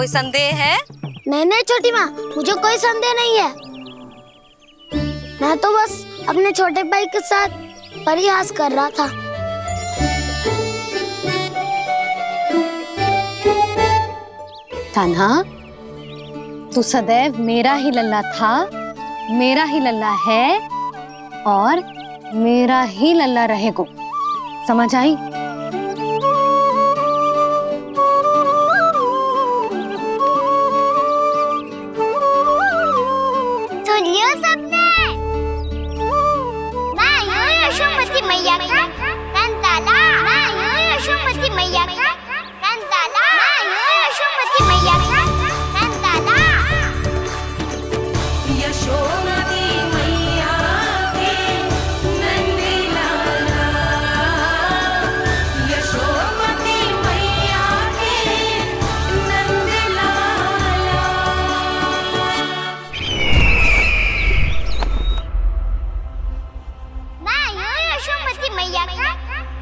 कोई संदेह है? नहीं नहीं छोटी माँ, मुझे कोई संदेह नहीं है। मैं तो बस अपने छोटे भाई के साथ परिहास कर रहा था। कान्हा, तू सदैव मेरा ही लल्ला था, मेरा ही लल्ला है और मेरा ही लल्ला रहेगा। समझ आई? सुन लियो सबने, मैं हूँ यशोमती मैया का कंताला, मैं हूँ यशोमती मैया का कंताला, मैं हूँ यशोमती मैया का कंताला। यशोमती मैया के नंदी लाला, यशोमती मैया के नंदी लाला। मैं हूँ यशोमती मैया का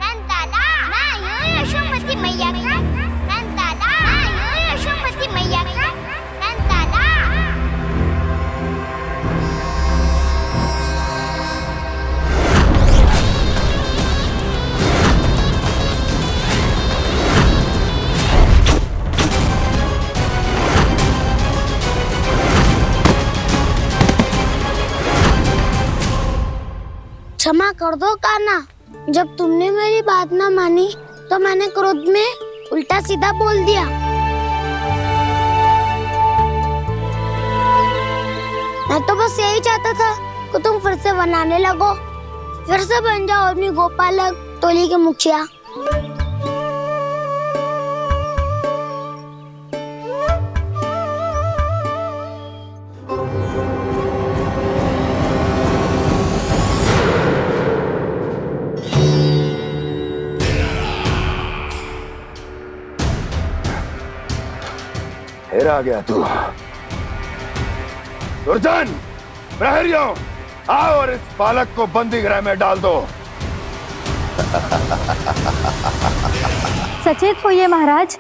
कंताला, मैं हूँ यशोमती मैया का कंताला, मैं हूँ यशोमती मैया का कंताला। क्षमा कर दो कान्हा, जब तुमने मेरी बात ना मानी तो मैंने क्रोध में उल्टा सीधा बोल दिया। मैं तो बस यही चाहता था कि तुम फिर से बनाने लगो, फिर से बन जाओ अपनी गोपालक टोली के मुखिया। फिर आ गया तू। दुर्जन, प्रहरियों, आओ और इस बालक को बंदी गृह में डाल दो। सचेत होइए महाराज।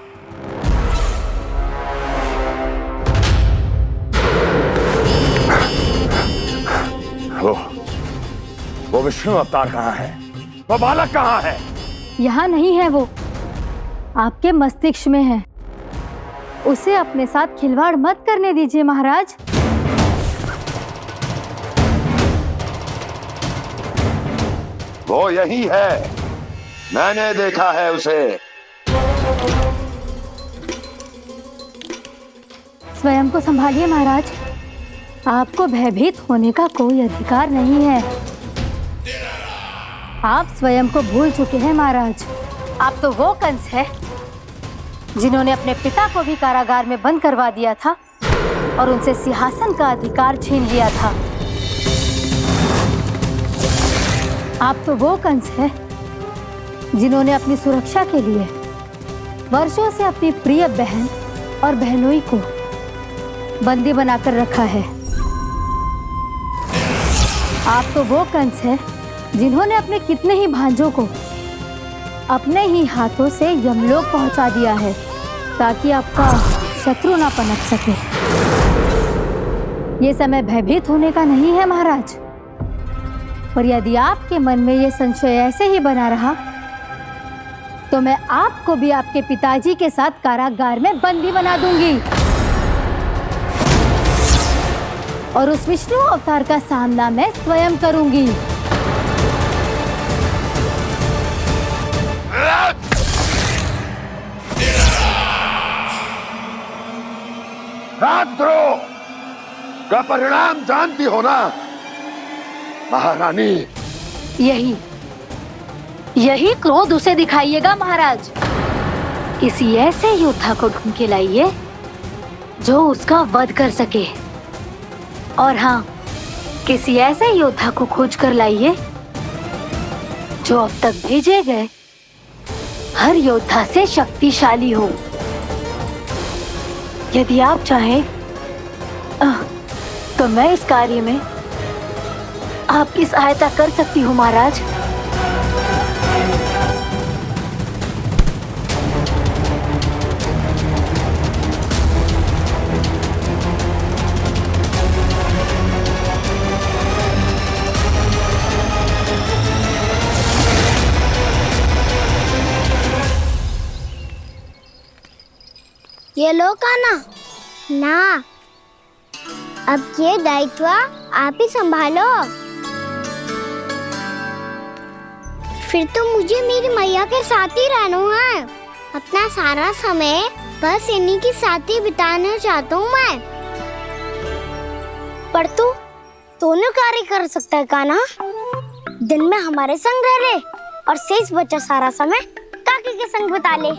वो विष्णु अवतार कहाँ है? वो बालक कहाँ है? यहाँ नहीं है वो, आपके मस्तिष्क में है। उसे अपने साथ खिलवाड़ मत करने दीजिए महाराज। वो यही है, मैंने देखा है उसे। स्वयं को संभालिए महाराज, आपको भयभीत होने का कोई अधिकार नहीं है। आप स्वयं को भूल चुके हैं महाराज। आप तो वो कंस है जिन्होंने अपने पिता को भी कारागार में बंद करवा दिया था और उनसे सिंहासन का अधिकार छीन लिया था। आप तो वो कंस है जिन्होंने अपनी सुरक्षा के लिए वर्षों से अपनी प्रिय बहन और बहनोई को बंदी बनाकर रखा है। आप तो वो कंस है जिन्होंने अपने कितने ही भांजों को अपने ही हाथों से यमलोक पहुंचा दिया है ताकि आपका शत्रु ना पनप सके। ये समय भयभीत होने का नहीं है महाराज, पर यदि आपके मन में ये संशय ऐसे ही बना रहा तो मैं आपको भी आपके पिताजी के साथ कारागार में बंदी बना दूंगी और उस विष्णु अवतार का सामना मैं स्वयं करूंगी। राजद्रोह का परिणाम जानती हो ना महारानी? यही क्रोध उसे दिखाइएगा महाराज। किसी ऐसे योद्धा को ढूंढ के लाइए जो उसका वध कर सके, और हाँ, किसी ऐसे योद्धा को खोज कर लाइए जो अब तक भेजे गए हर योद्धा से शक्तिशाली हो। यदि आप चाहें तो मैं इस कार्य में आपकी सहायता कर सकती हूँ महाराज। ये लो कान्हा। ना, अब ये दायित्व आप ही संभालो। फिर तो मुझे मेरी मैया के साथ ही रहना है। अपना सारा समय बस इन्हीं के साथ ही बिताना चाहता हूँ मैं। पर तू दोनों कार्य कर सकता है कान्हा। दिन में हमारे संग रह ले और शेष बचा सारा समय काकी के संग बिता ले।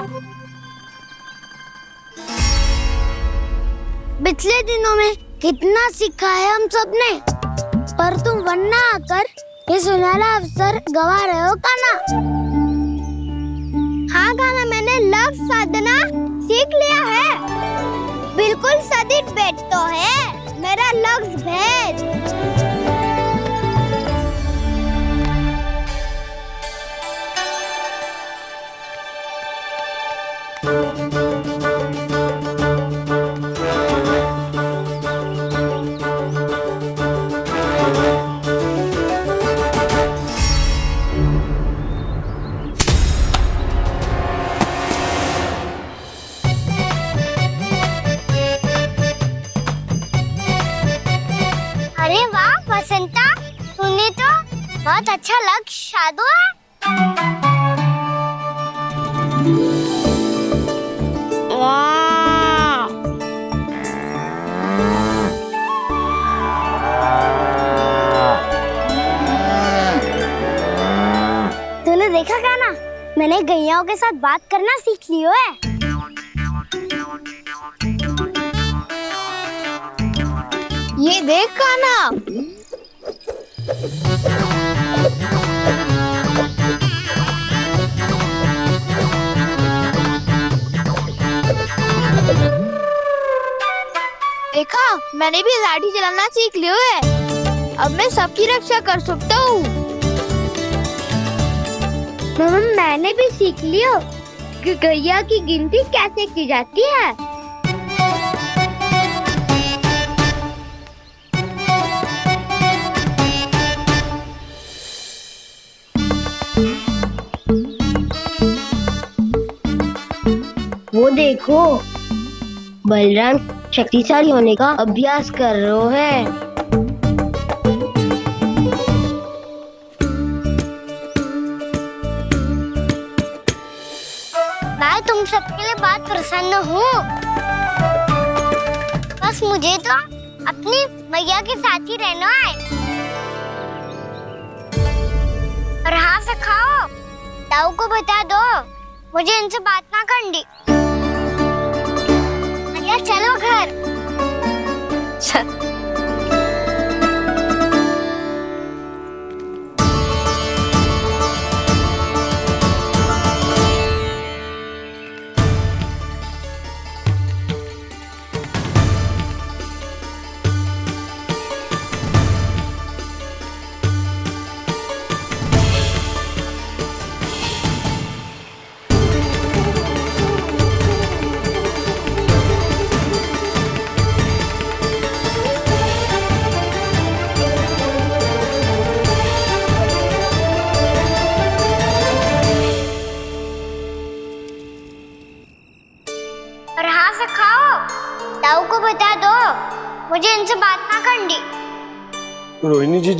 पिछले दिनों में कितना सीखा है हम सब ने, पर तुम वरना आकर ये सुनहरा अवसर गवा रहे हो कान्हा। हाँ कान्हा, मैंने लफ्ज़ साधना सीख लिया है। बिल्कुल सदित भेद तो है मेरा लफ्ज़ भेद। अरे वाह बसंता, तूने तो बहुत अच्छा लक्ष्य साधा है। वाह! तूने देखा कान्हा, मैंने गैयाओं के साथ बात करना सीख लियो है। ये देख कान्हा। देखा, मैंने भी लाठी चलाना सीख लिया है। अब मैं सबकी रक्षा कर सकता हूँ। मैंने भी सीख लियो कि गैया की गिनती कैसे की जाती है। वो देखो, बलराम शक्तिशाली होने का अभ्यास कर रहे हैं। मैं तुम सबके लिए बहुत प्रसन्न हूँ। बस मुझे तो अपनी मैया के साथ ही रहना है। और हाँ से खाओ, ताऊ को बता दो मुझे इनसे बात ना करनी। मैया चलो घर। और हाँ से खाओ, ताऊ को बता दो मुझे इनसे बात ना करनी। रोहिणी जी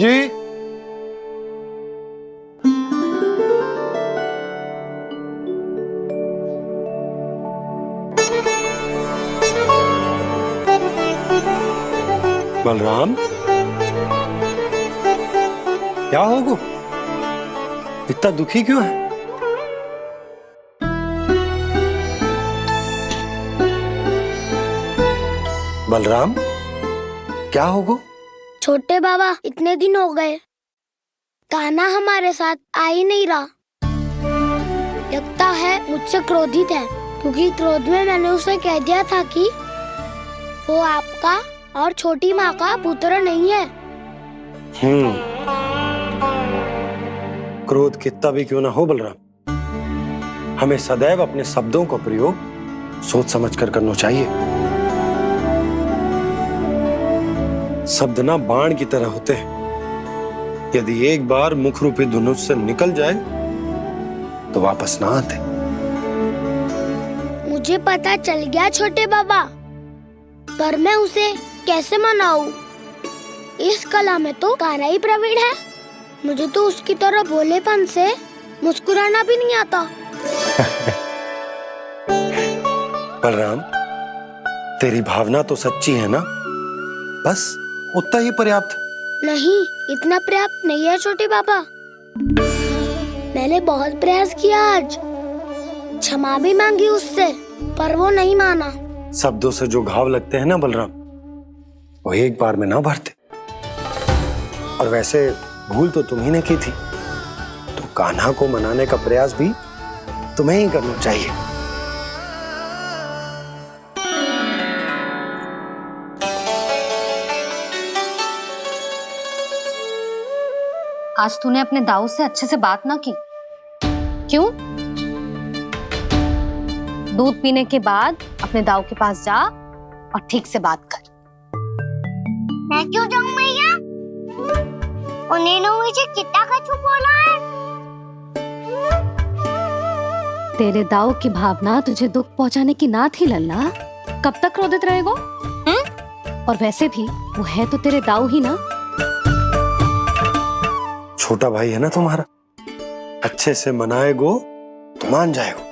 बलराम, क्या होगा? इतना दुखी क्यों है? बलराम, क्या होगा? छोटे बाबा, इतने दिन हो गए कान्हा हमारे साथ आ ही नहीं रहा। लगता है मुझसे क्रोधित है, क्योंकि क्रोध में मैंने उसे कह दिया था कि वो आपका और छोटी माँ का पुत्र नहीं है। क्रोध कितना भी क्यों ना हो बलराम, हमें सदैव अपने शब्दों का प्रयोग सोच समझकर करना चाहिए। शब्द ना बाण की तरह होते हैं, यदि एक बार मुख रूपी धनुष से निकल जाए तो वापस ना आते। मुझे पता चल गया छोटे बाबा, पर मैं उसे कैसे मनाऊं? इस कला में तो कान्हा ही प्रवीण है। मुझे तो उसकी तरह भोलेपन से मुस्कुराना भी नहीं आता। बलराम, तेरी भावना तो सच्ची है ना? बस उतना ही पर्याप्त। नहीं, इतना पर्याप्त नहीं है छोटे बाबा। मैंने बहुत प्रयास किया आज, क्षमा भी मांगी उससे, पर वो नहीं माना। शब्दों से जो घाव लगते हैं ना बलराम, वो एक बार में ना भरते। और वैसे भूल तो तुम्ही ने की थी, तो कान्हा को मनाने का प्रयास भी तुम्हें ही करना चाहिए। आज तूने अपने दाऊ से अच्छे से बात ना की। क्यों? दूध पीने के बाद अपने दाऊ के पास जा और ठीक से बात कर। मैं क्यों जाऊं मैया? उन्होंने मुझे कितना कछु बोला है। तेरे दाऊ की भावना तुझे दुख पहुंचाने की ना थी लल्ला। कब तक क्रोधित रहेगो? और वैसे भी वो है तो तेरे दाऊ ही ना। छोटा भाई है ना तुम्हारा, अच्छे से मनाएगो तो मान जाएगो।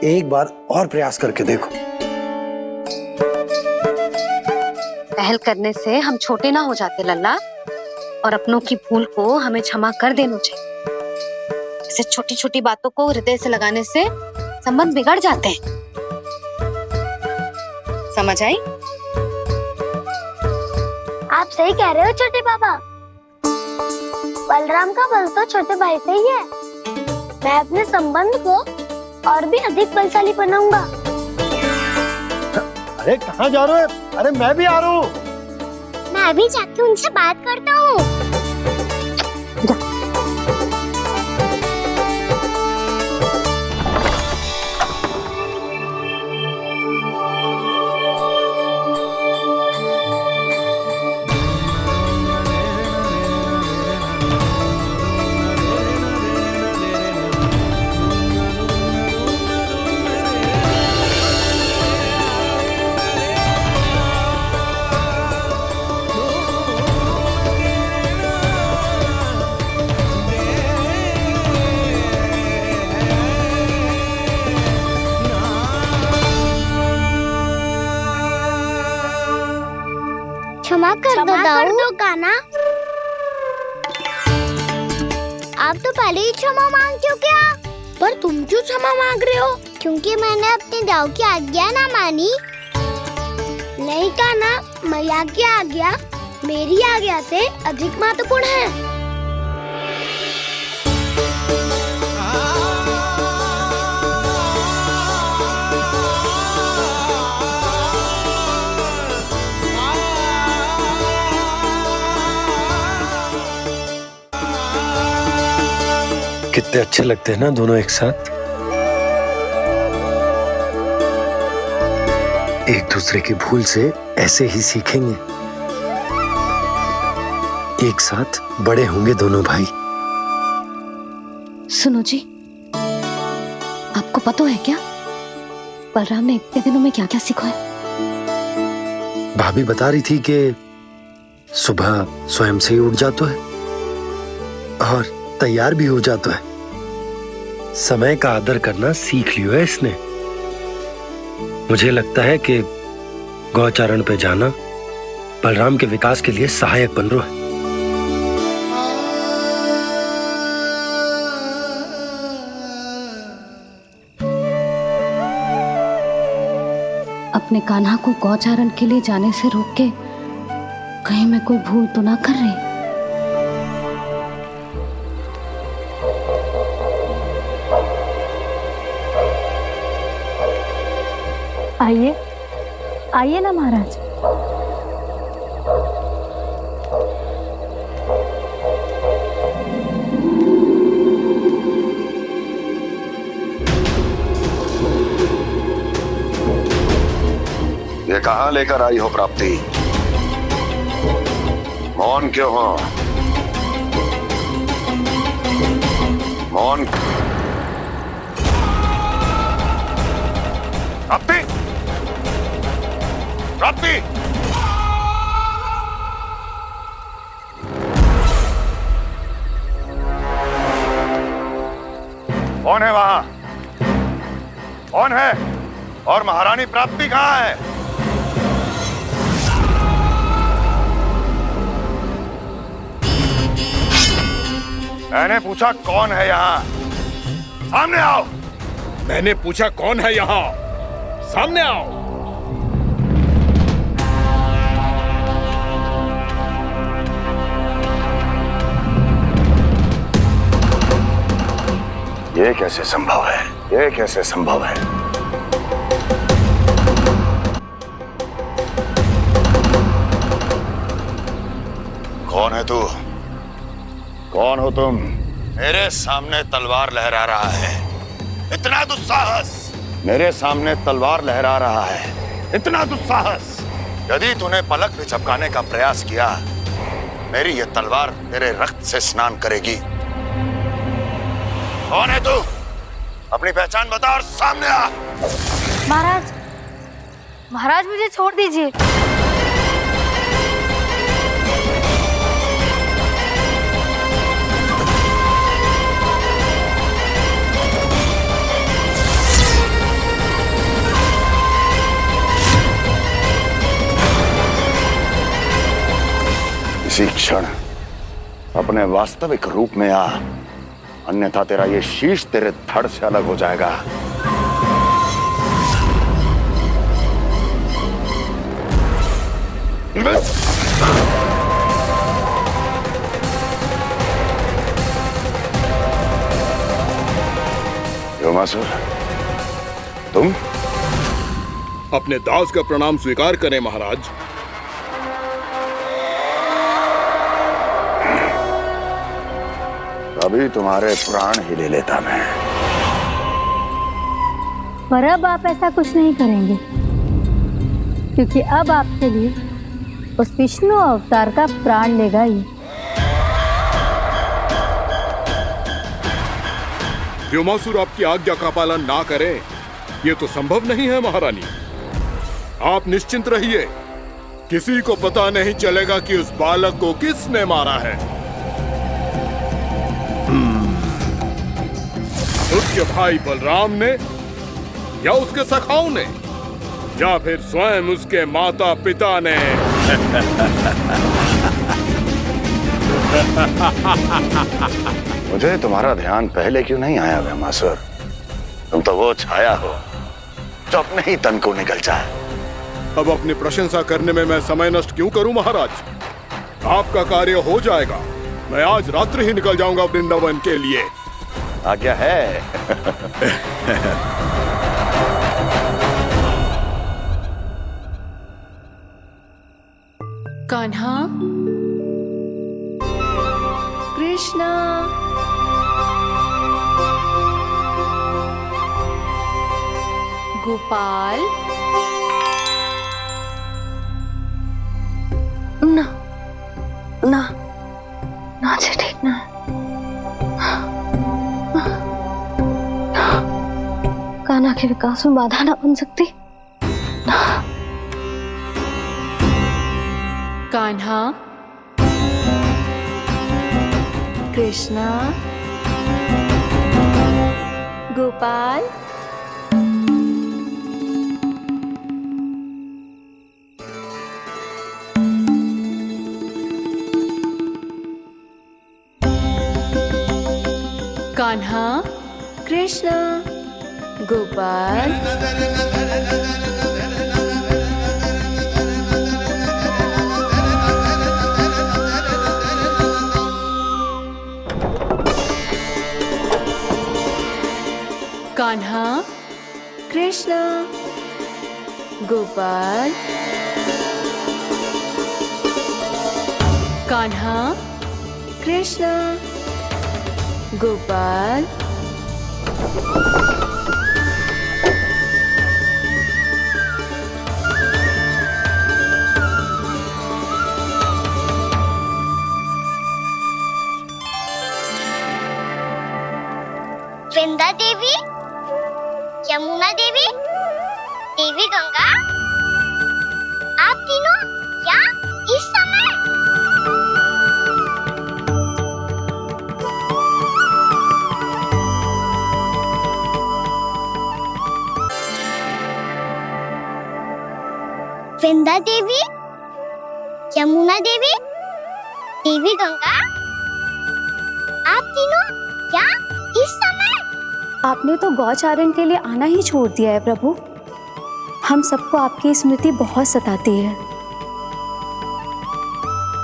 एक बार और प्रयास करके देखो। पहल करने से हम छोटे ना हो जाते लल्ला, और अपनों की भूल को हमें क्षमा कर देना चाहिए। ऐसे छोटी छोटी बातों को हृदय से लगाने से संबंध बिगड़ जाते हैं। समझ आई? आप सही कह रहे हो छोटे बाबा। बलराम का बल तो छोटे भाई से ही है। मैं अपने संबंध को और भी अधिक बलशाली बनाऊंगा। अरे कहाँ जा रहे हो? अरे मैं भी आ रहा हूँ। मैं भी जाके उनसे बात करता हूँ। क्षमा कर दो कान्हा। आप तो पहले ही क्षमा मांगते हो क्या? पर तुम क्यों क्षमा मांग रहे हो? क्योंकि मैंने अपने दाऊ की आज्ञा ना मानी। नहीं कान्हा, मैया की आज्ञा मेरी आज्ञा से अधिक महत्वपूर्ण है। कितने अच्छे लगते हैं ना दोनों एक साथ। एक दूसरे की भूल से ऐसे ही सीखेंगे। एक साथ बड़े होंगे दोनों भाई। सुनो जी, आपको पता है क्या बलराम ने इतने दिनों में क्या क्या सीखा है? भाभी बता रही थी कि सुबह स्वयं से ही उठ जाता है और तैयार भी हो जाता है। समय का आदर करना सीख लियो है इसने। मुझे लगता है कि गौचारण पे जाना बलराम के विकास के लिए सहायक बन रहा है। अपने कान्हा को गौचारण के लिए जाने से रोक के कहीं मैं कोई भूल तो ना कर रही? आइए आइए ना महाराज। ये कहाँ लेकर आई हो प्राप्ति? मौन क्यों हो? मौन। प्राप्ति, प्राप्ति, कौन है वहां? कौन है? और महारानी प्राप्ति कहां है? मैंने पूछा कौन है यहाँ? सामने आओ। मैंने पूछा कौन है यहाँ? सामने आओ। ये कैसे संभव है? ये कैसे संभव है? कौन है तू? कौन हो तुम? मेरे सामने तलवार लहरा रहा है। इतना दुस्साहस! मेरे सामने तलवार लहरा रहा है। इतना दुस्साहस! यदि तूने पलक भी झपकाने का प्रयास किया, मेरी ये तलवार तेरे रक्त से स्नान करेगी। कौन है तू? अपनी पहचान बता और सामने आ। महाराज, महाराज मुझे छोड़ दीजिए। इसी क्षण अपने वास्तविक रूप में आ, अन्यथा तेरा ये शीश तेरे धड़ से अलग हो जाएगा। योमासुर, तुम? अपने दास का प्रणाम स्वीकार करें महाराज। अभी तुम्हारे प्राण ही ले लेता मैं। पर अब आप ऐसा कुछ नहीं करेंगे, क्योंकि अब आपके लिए उस विष्णु अवतार का प्राण लेगा ही। व्योमासुर आपकी आज्ञा का पालन ना करे, ये तो संभव नहीं है महारानी। आप निश्चिंत रहिए, किसी को पता नहीं चलेगा कि उस बालक को किसने मारा है। उसके भाई बलराम ने, या उसके सखाओं ने, या फिर स्वयं उसके माता पिता ने। मुझे तुम्हारा ध्यान पहले क्यों नहीं आया व्योमासुर? तुम तो वो छाया हो जो अपने ही तन को निगल जाए। अब अपनी प्रशंसा करने में मैं समय नष्ट क्यों करूं महाराज? आपका कार्य हो जाएगा। मैं आज रात्रि ही निकल जाऊंगा वृंदावन के लिए। आज्ञा है। कान्हा, कृष्णा, गोपाल। ना ना ना जी, ठीक ना। कान्हा के विकास में बाधा ना बन सकती। कान्हा, कृष्णा, गोपाल। कान्हा, कृष्णा, गोपाल। कान्हा, कृष्णा, गोपाल। कान्हा, कृष्णा, गोपाल। वृंदा देवी, यमुना देवी, देवी गंगा, आप तीनों क्या इस समय? वृंदा देवी, यमुना देवी, देवी गंगा, आप तीनों क्या इस समय? आपने तो गौचारण के लिए आना ही छोड़ दिया है प्रभु। हम सबको आपकी स्मृति बहुत सताती है।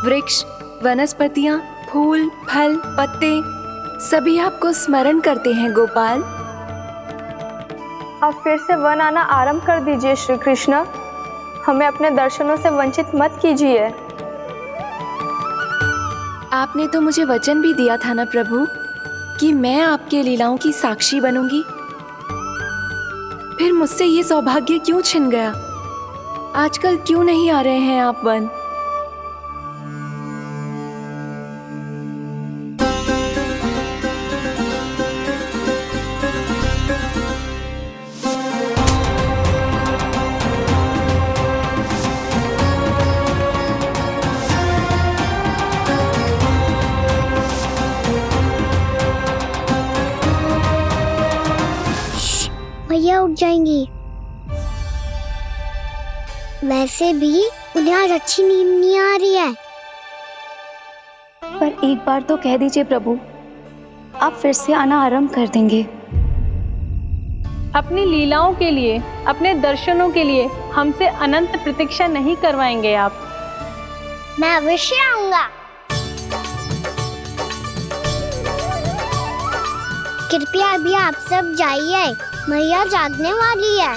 वृक्ष, वनस्पतियाँ, फूल, फल, पत्ते सभी आपको स्मरण करते हैं गोपाल। अब फिर से वन आना आरंभ कर दीजिए श्री कृष्ण। हमें अपने दर्शनों से वंचित मत कीजिए। आपने तो मुझे वचन भी दिया था ना प्रभु कि मैं आपके लीलाओं की साक्षी बनूंगी। फिर मुझसे ये सौभाग्य क्यों छिन गया? आजकल क्यों नहीं आ रहे हैं आप वन? भैया उठ जाएंगी। वैसे भी उन्हें आज अच्छी नींद नहीं आ रही है। पर एक बार तो कह दीजिए प्रभु, आप फिर से आना आरंभ कर देंगे। अपनी लीलाओं के लिए, अपने दर्शनों के लिए हमसे अनंत प्रतीक्षा नहीं करवाएंगे आप? मैं अवश्य आऊंगा। कृपया अभी आप सब जाइए, मैया जागने वाली है।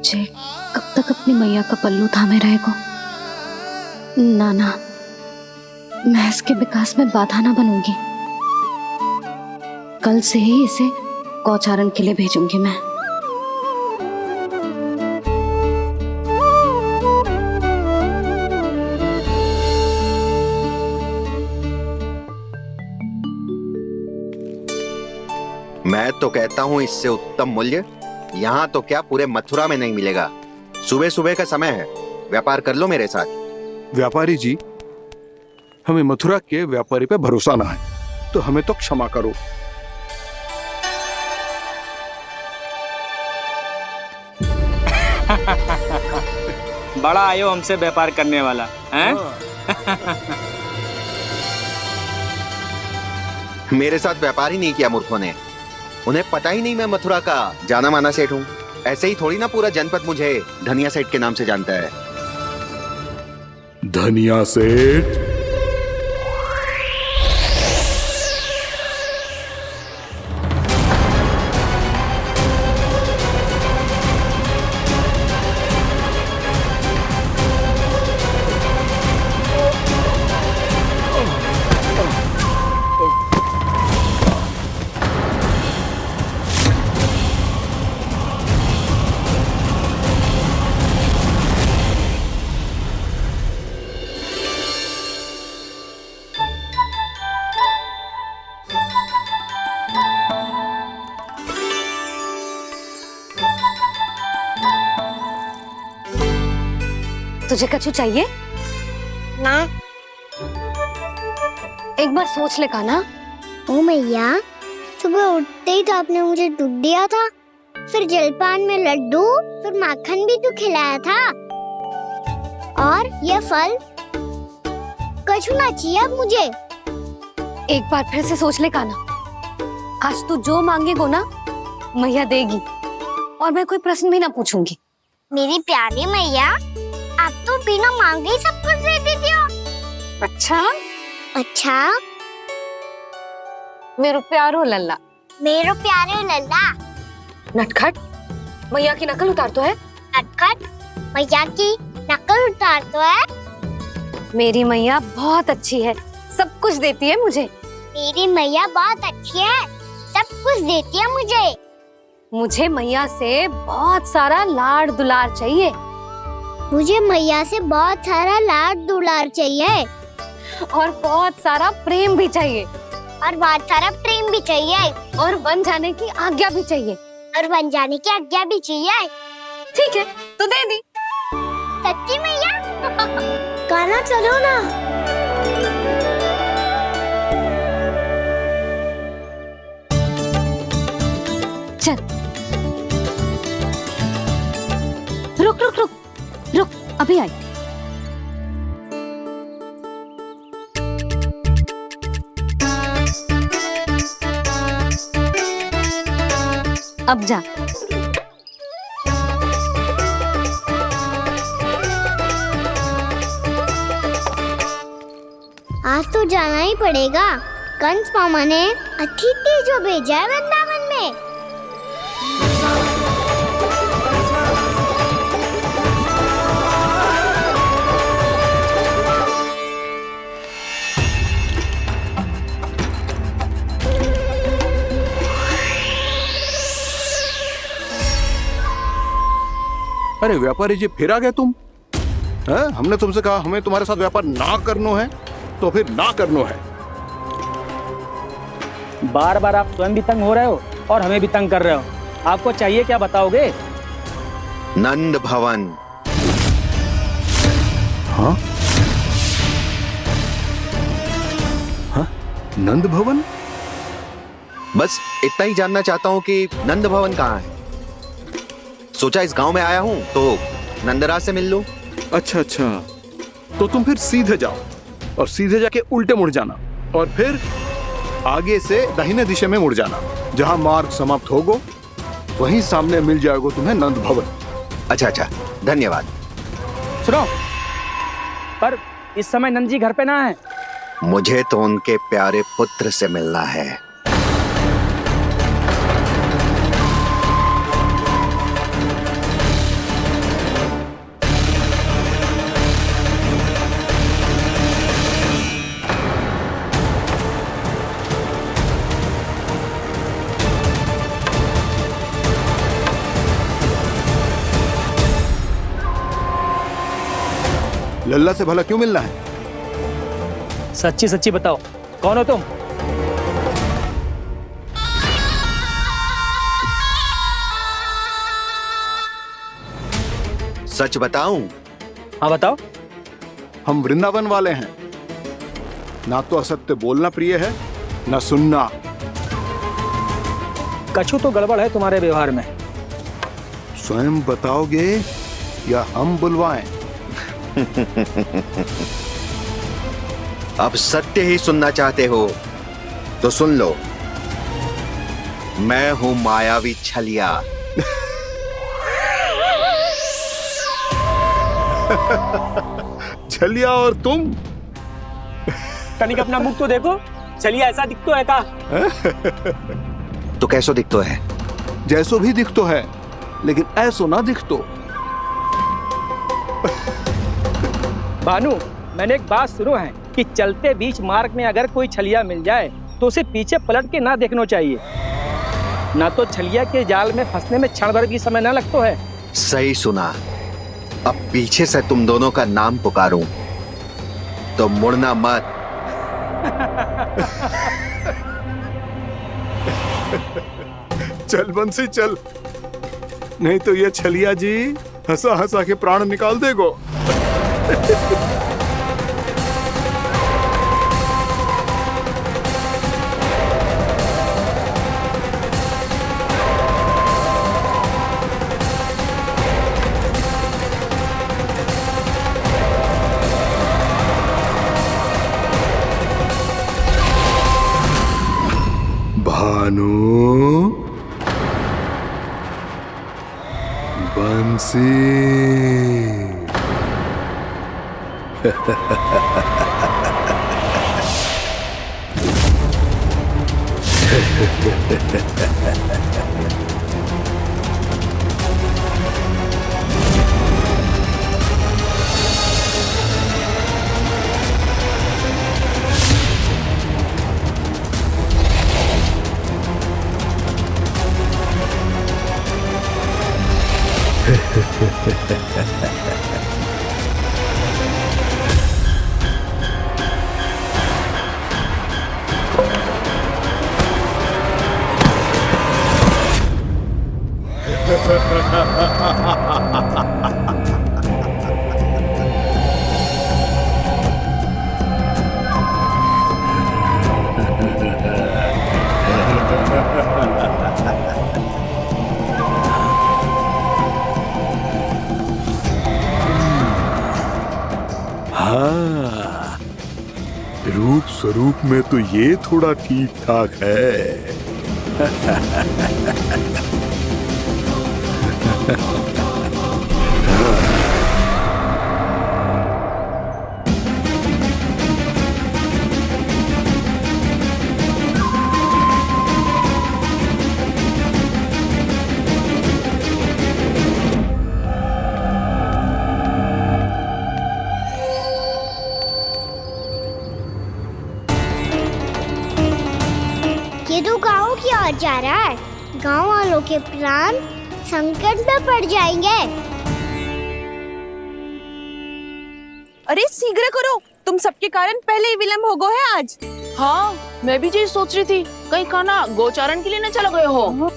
जय कब तक अपनी मैया का पल्लू थामे रहेगा? ना ना, मैं इसके विकास में बाधा ना बनूंगी। कल से ही इसे गौचारण के लिए भेजूंगी मैं। मैं तो कहता हूँ इससे उत्तम मूल्य यहाँ तो क्या पूरे मथुरा में नहीं मिलेगा। सुबह सुबह का समय है, व्यापार कर लो मेरे साथ। व्यापारी जी, हमें मथुरा के व्यापारी पे भरोसा ना है, तो हमें तो क्षमा करो। बड़ा आयो हमसे व्यापार करने वाला हैं? मेरे साथ व्यापार ही नहीं किया मूर्खों ने। उन्हें पता ही नहीं मैं मथुरा का जाना माना सेठ हूँ। ऐसे ही थोड़ी ना पूरा जनपद मुझे धनिया सेठ के नाम से जानता है। धनिया सेठ? तुझे कछु चाहिए? ना। एक बार सोच ले कान्हा। ओ मैया, सुबह उठते ही तो आपने मुझे दूध दिया था, फिर जलपान में लड्डू, फिर माखन भी तो खिलाया था। और ये फल कछु ना चाहिए अब मुझे। एक बार फिर से सोच ले कान्हा। आज तू जो मांगेगो ना, मैया देगी, और मैं कोई प्रश्न भी ना पूछूंगी। मेरी प्यारी मैया, आप तो बिना मांगे ही सब कुछ दे देती हो। अच्छा अच्छा, मेरो प्यारो लल्ला। मेरो प्यारे लल्ला। नटखट, मैया की नकल उतार तो है। नटखट, मैया की नकल उतार तो है। मेरी मैया बहुत अच्छी है, सब कुछ देती है मुझे। मेरी मैया बहुत अच्छी है, सब कुछ देती है मुझे। मुझे मैया से बहुत सारा लाड दुलार चाहिए। मुझे मैया से बहुत सारा लाड दुलार चाहिए और बहुत सारा प्रेम भी चाहिए। और बहुत सारा प्रेम भी चाहिए। और बन जाने की आज्ञा भी चाहिए। और बन जाने की आज्ञा भी चाहिए। ठीक है, तो दे दी। सच्ची मैया? गाना चलो ना। चल, रुक रुक रुक रुक, अभी आई। अब जा। आज तो जाना ही पड़ेगा। कंस मामा ने अतिथि जो भेजा है वृंदावन में। अरे व्यापारी जी, फिर आ गए तुम? हैं? हमने तुमसे कहा हमें तुम्हारे साथ व्यापार ना करना है, तो फिर ना करना है। बार बार आप स्वयं भी तंग हो रहे हो और हमें भी तंग कर रहे हो। आपको चाहिए क्या बताओगे? नंद भवन। हाँ? हाँ? नंद भवन? बस इतना ही जानना चाहता हूँ कि नंद भवन कहाँ है। सोचा इस गांव में आया हूँ तो नंदराज से मिल लूं। अच्छा अच्छा, तो तुम फिर सीधे जाओ और सीधे जाके उल्टे मुड़ जाना और फिर आगे से दाहिने दिशा में मुड़ जाना। जहाँ मार्ग समाप्त होगा वहीं सामने मिल जाएगा तुम्हें नंद भवन। अच्छा अच्छा, धन्यवाद। सुनो, पर इस समय नंद जी घर पे ना है। मुझे तो उनके प्यारे पुत्र से मिलना है। लल्ला से भला क्यों मिलना है? सच्ची सच्ची बताओ, कौन हो तुम? सच बताऊं? हाँ बताओ। हम वृंदावन वाले हैं। ना तो असत्य बोलना प्रिय है, ना सुनना। कछु तो गड़बड़ है तुम्हारे व्यवहार में। स्वयं बताओगे या हम बुलवाएं? अब सत्य ही सुनना चाहते हो तो सुन लो। मैं हूं मायावी छलिया। छलिया और तुम? तनिक अपना मुख तो देखो, छलिया ऐसा दिखतो है का? तो कैसो दिखतो है? जैसो भी दिखतो है, लेकिन ऐसो ना दिखतो। भानु, मैंने एक बात सुनो है कि चलते बीच मार्ग में अगर कोई छलिया मिल जाए तो उसे पीछे पलट के ना देखना चाहिए। ना तो छलिया के जाल में फंसने में क्षण भर भी समय ना लगता है। सही सुना। अब पीछे से तुम दोनों का नाम पुकारूं तो मुड़ना मत। चल बंसी चल, नहीं तो ये छलिया जी हंसा हंसा के प्राण निकाल देगो। भानु, बंसी। हाँ, रूप स्वरूप में तो ये थोड़ा ठीक ठाक है। ये तो गाँव की ओर जा रहा है। गाँव वालों के प्राण संकट में पड़ जाएंगे। अरे शीघ्र करो, तुम सबके कारण पहले ही विलंब हो गए है आज। हाँ, मैं भी यही सोच रही थी, कहीं खाना गोचारण के लिए न चले गए हो।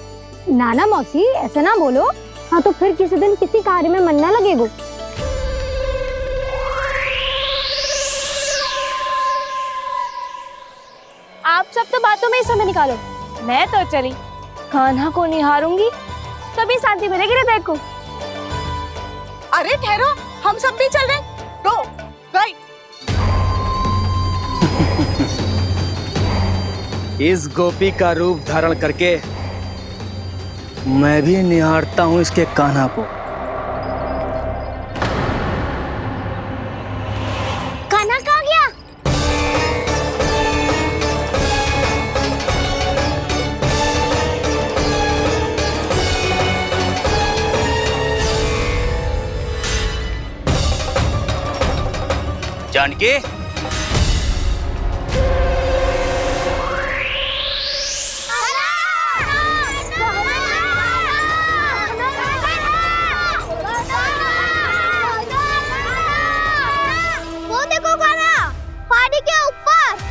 नाना मौसी ऐसे ना बोलो। हाँ तो फिर किसी दिन किसी कार्य में मन ना लगेगा। आप सब तो बातों में ही समय निकालो। मैं तो चली कान्हा को निहारूंगी, तभी शांति मिलेगी हृदय को। अरे ठहरो, हम सब भी चल रहे। रो, गई। इस गोपी का रूप धारण करके मैं भी निहारता हूँ इसके कान्हा को। कान्हा कहाँ गया? जानकी, वो देखो कान्हा, पहाड़ी के ऊपर।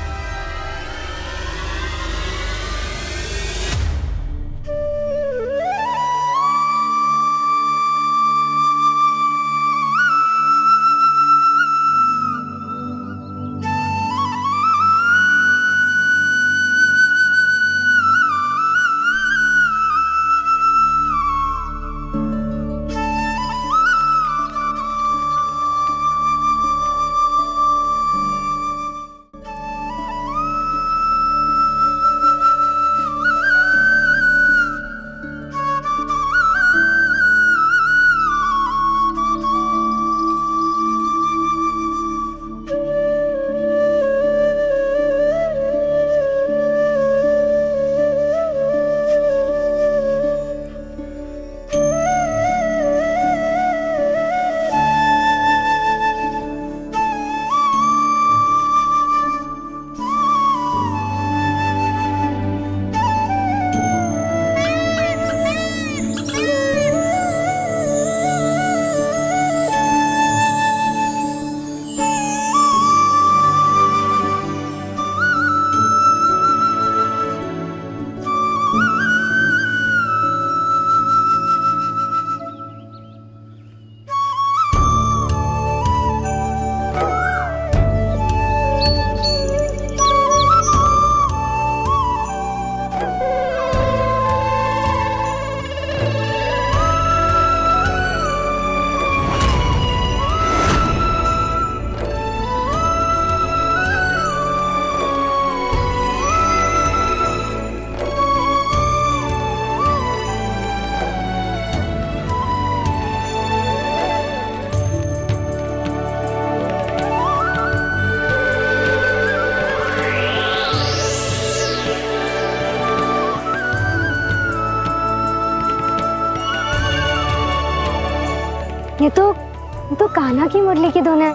ये तो कान्हा की मुरली की धुन है।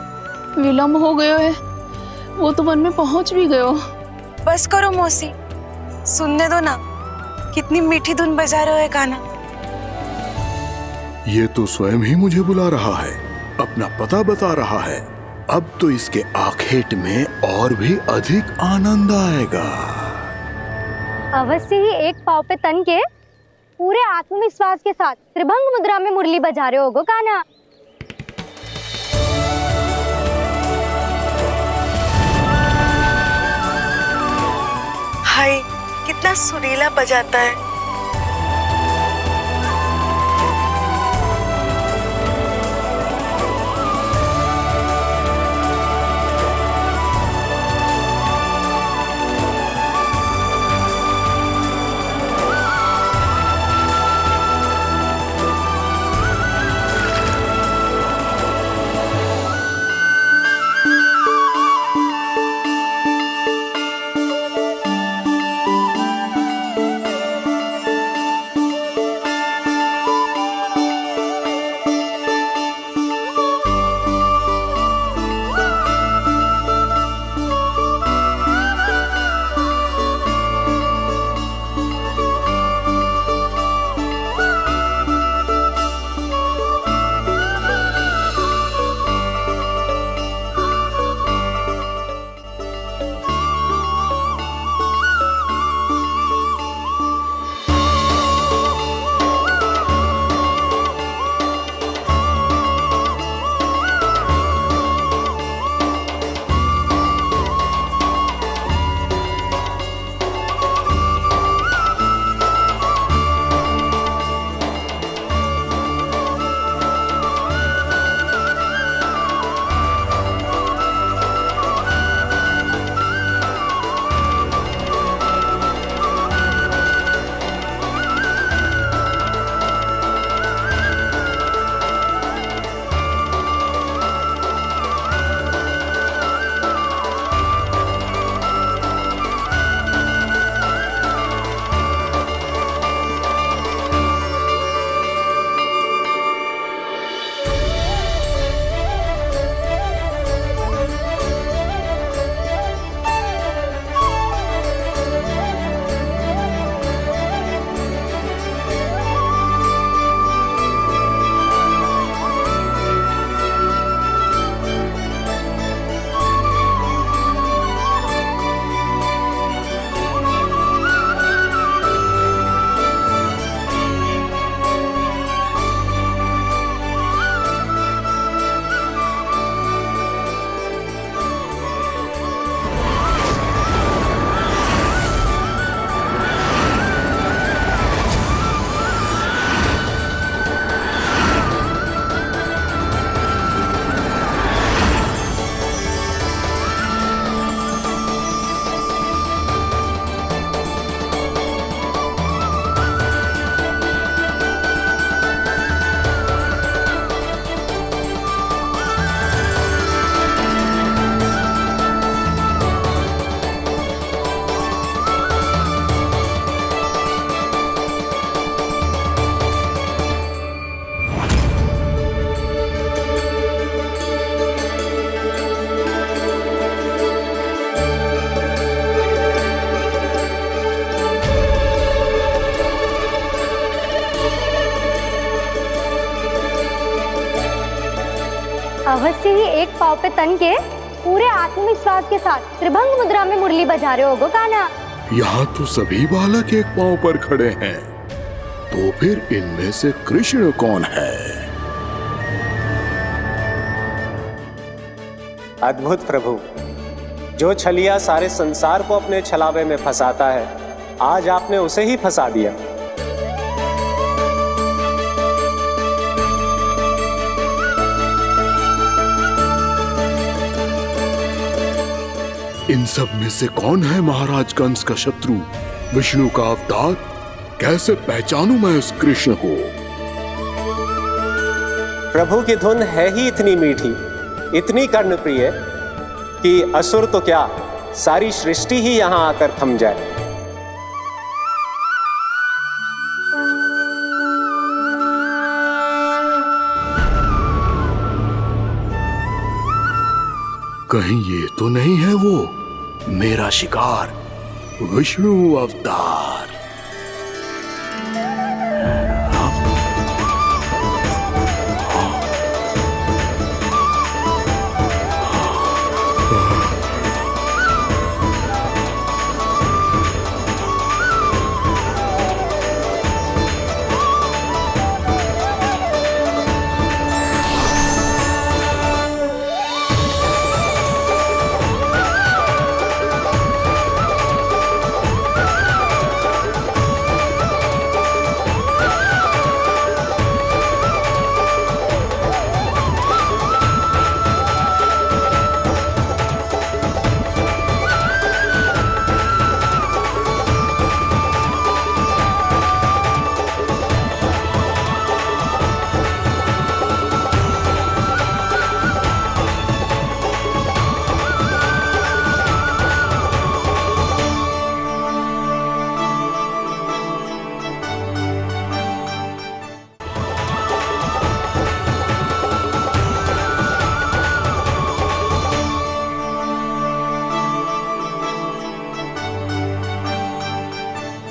विलंब हो गयो है, वो तो वन में पहुंच भी गयो। बस करो मौसी, सुनने दो ना, कितनी मीठी धुन बजा रहे हो कान्हा। ये तो स्वयं ही मुझे बुला रहा है, अपना पता बता रहा है। अब तो इसके आखेट में और भी अधिक आनंद आएगा। अवश्य ही एक पाव पे तन के पूरे आत्मविश्वास के साथ त्रिभंग मुद्रा में मुरली बजा रहे होगो कान्हा। हाय, कितना सुरीला बजाता है। अवश्य ही एक पाव पे तन के पूरे आत्मविश्वास के साथ त्रिभंग मुद्रा में मुरली बजा रहे होगो कान्हा। यहाँ तो सभी बालक एक पांव पर खड़े हैं, तो फिर इनमें से कृष्ण कौन है? अद्भुत प्रभु, जो छलिया सारे संसार को अपने छलावे में फंसाता है, आज आपने उसे ही फंसा दिया। इन सब में से कौन है महाराज कंस का शत्रु, विष्णु का अवतार? कैसे पहचानूं मैं उस कृष्ण को? प्रभु की धुन है ही इतनी मीठी, इतनी कर्णप्रिय कि असुर तो क्या, सारी सृष्टि ही यहाँ आकर थम जाए। कहीं ये तो नहीं है वो मेरा शिकार, विष्णु अवतार?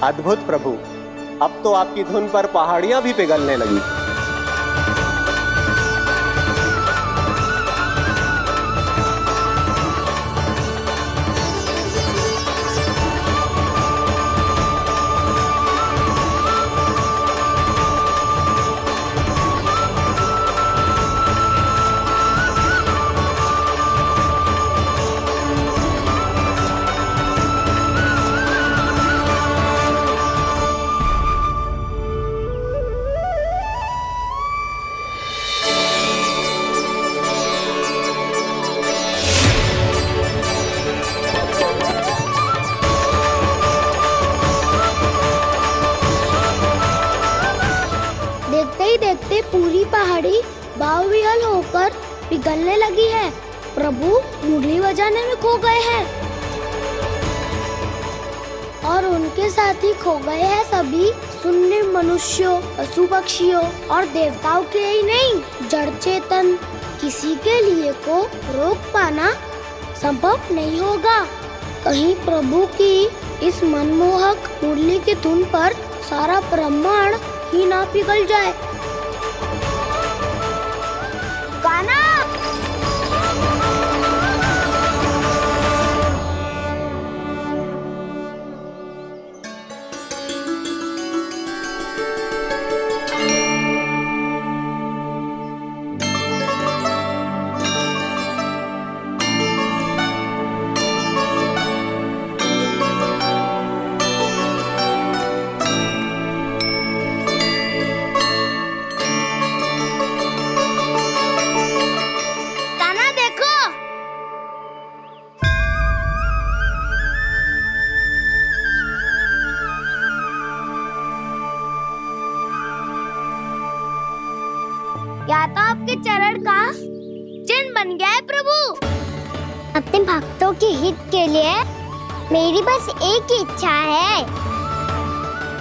अद्भुत प्रभु, अब तो आपकी धुन पर पहाड़ियां भी पिघलने लगी। देखते ही देखते पूरी पहाड़ी बावरियल होकर पिघलने लगी है। प्रभु मुरली बजाने में खो गए हैं और उनके साथ ही खो गए हैं सभी सुनने मनुष्यों, पशु पक्षियों और देवताओं के ही नहीं, जड़ चेतन किसी के लिए को रोक पाना संभव नहीं होगा। कहीं प्रभु की इस मनमोहक मुरली की धुन पर सारा ब्रह्मांड ही ना पिघल जाए। गाना या तो आपके चरण का चिन्ह बन गया है प्रभु। अपने भक्तों के हित के लिए मेरी बस एक ही इच्छा है,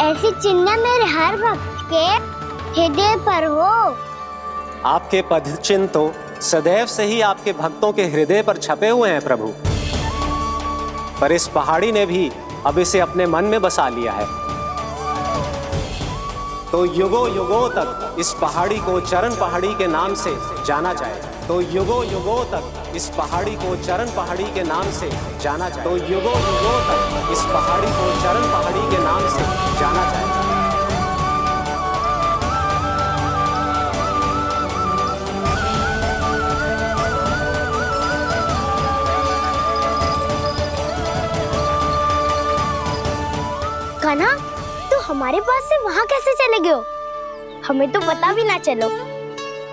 ऐसी चिन्ह मेरे हर भक्त के हृदय पर हो। आपके पद चिन्ह तो सदैव से ही आपके भक्तों के हृदय पर छपे हुए हैं प्रभु, पर इस पहाड़ी ने भी अब इसे अपने मन में बसा लिया है। तो युगों युगों तक इस पहाड़ी को चरण पहाड़ी के नाम से जाना जाए। तो युगों युगों तक इस पहाड़ी को चरण पहाड़ी के नाम से जाना जाए। तो युगों युगों तक इस पहाड़ी को चरण पहाड़ी के नाम से जाना जाए। कान्हा, तू हमारे पास से वहाँ कैसे चले गए हो? हमें तो पता भी ना चलो।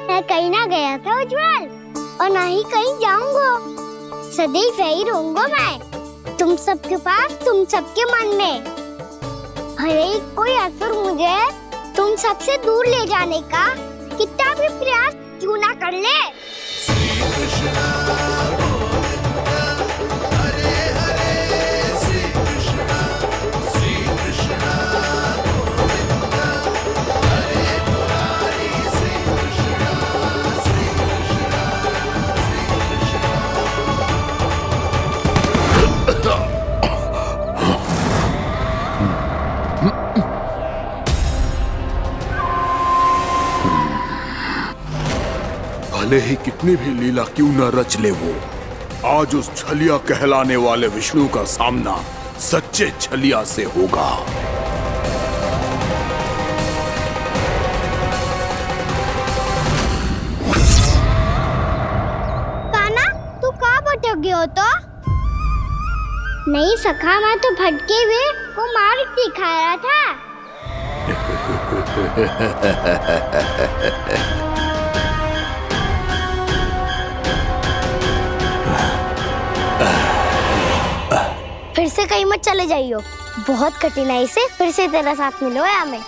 मैं कहीं ना गया था उज्जवल, और ना ही कहीं जाऊंगा। सदैव यही रहूंगा मैं, तुम सबके पास, तुम सबके मन में। भले ही कोई असुर मुझे तुम सबसे दूर ले जाने का कितना भी प्रयास क्यों ना कर ले। भले ही कितनी भी लीला क्यों न रच ले वो, आज उस छलिया कहलाने वाले विष्णु का सामना सच्चे छलिया से होगा। कान्हा, तू कहाँ भटक गए हो तो? नहीं सखा, मैं तो भटके हुए को मार्ग दिखा रहा था। फिर से कहीं मत चले जाइयो, बहुत कठिनाई से फिर से तेरा साथ मिलो है हमें।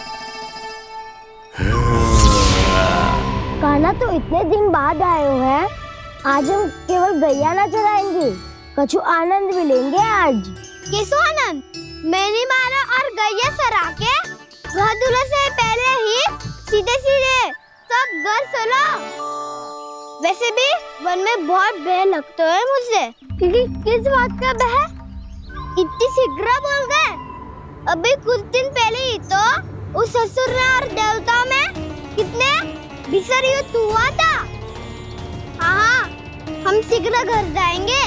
कान्हा, तो इतने दिन बाद आए हो हैं, आज हम केवल गैया ना चराएंगे, कछु आनंद भी लेंगे आज। किसो आनंद? मैंने मारा और गैया सरा के वह दूल्हे से पहले ही सीधे सीधे सब घर चलो। वैसे भी वन में बहुत भय लगता है मुझे। क्योंकि किस बात का भय? इतनी शीघ्र बोल गए। अभी कुछ दिन पहले ही तो उस ससुर में और देवता में कितने भीषण युद्ध हुआ था। हाँ, हम शीघ्र घर जाएंगे।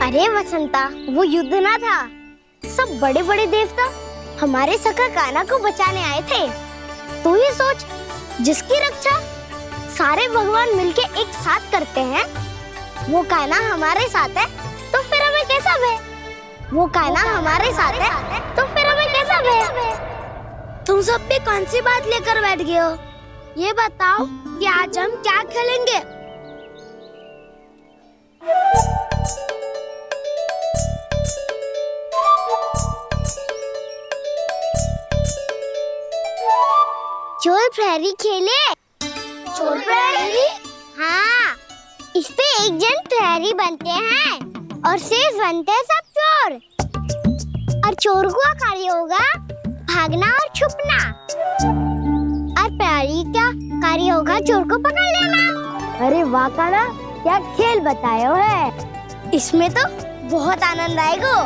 अरे वसंता, वो युद्ध ना था, सब बड़े बड़े देवता हमारे सखा कान्हा को बचाने आए थे। तू ही सोच, जिसकी रक्षा सारे भगवान मिलके एक साथ करते हैं, वो कान्हा हमारे साथ है तो फिर हमें कैसा भय? वो कान्हा हमारे साथ है तो फिर हमें कैसा भय? तुम सब भी कौन सी बात लेकर बैठ गए हो? ये बताओ कि आज हम क्या खेलेंगे? चोर प्रहरी खेले? चोर प्रहरी? हाँ, इस पे एक जन प्रहरी बनते हैं और शेष बनते हैं सब चोर। और चोर का कार्य होगा भागना और छुपना, और प्रहरी का कार्य होगा चोर को पकड़ लेना। अरे वाह कान्हा, क्या खेल बताया है। इसमें तो बहुत आनंद आएगा।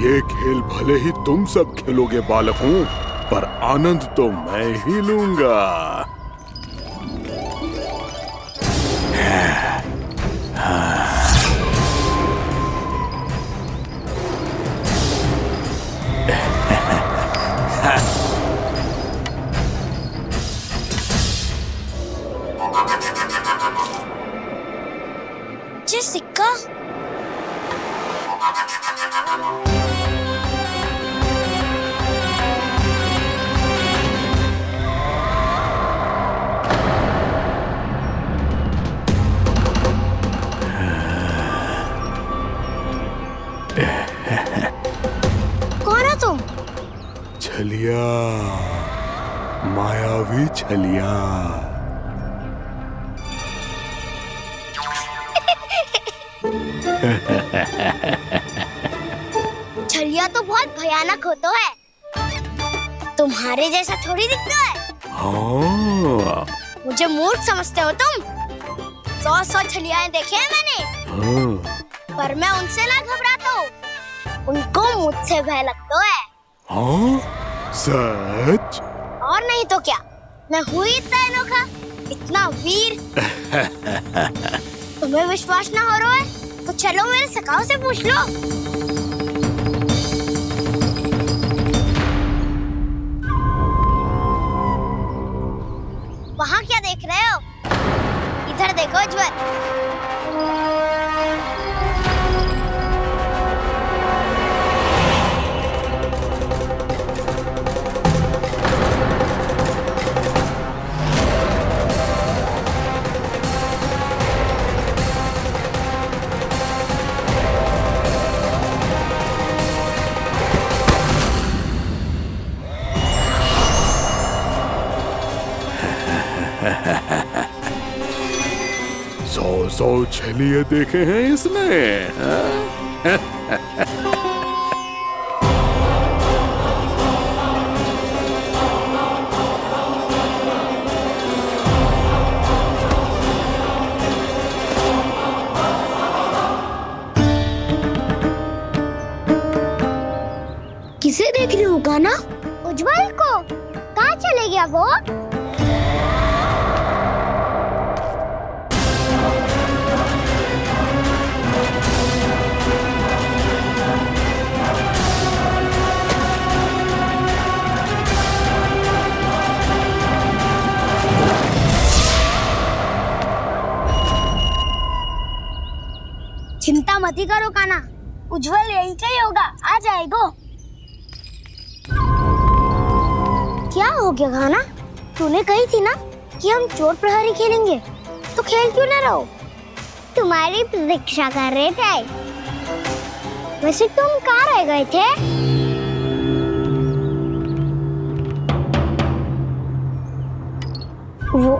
ये खेल भले ही तुम सब खेलोगे बालकों, पर आनंद तो मैं ही लूंगा। ये सिक्का कौन हो तुम? छलिया, मायावी छलिया। छलिया तो बहुत भयानक होता है, तुम्हारे जैसा थोड़ी दिखता है। हाँ। मुझे मूर्ख समझते हो तुम? 100 छलियाएं देखे हैं मैंने। हाँ। पर मैं उनसे ना घबराता हूँ, उनको मुझसे भय लगता है। हाँ? सच? और नहीं तो क्या, मैं हूँ इतना अनोखा, इतना वीर। तुम्हें विश्वास ना हो रहा है तो चलो मेरे सखाओं से पूछ लो। वहाँ क्या देख रहे हो? इधर देखो उज्जवल। सौ छलिए देखे हैं इसने। किसे देख रही हो कान्हा? उज्जवल को। कहाँ चले गया वो? चिंता मत करो कान्हा, उज्जवल यहीं से ही होगा, आ जाएगा। क्या हो गया कान्हा? तूने कही थी ना कि हम चोर प्रहरी खेलेंगे, तो खेल क्यों ना रहो? तुम्हारी प्रतीक्षा कर रहे थे। वैसे तुम कहाँ रह गए थे? वो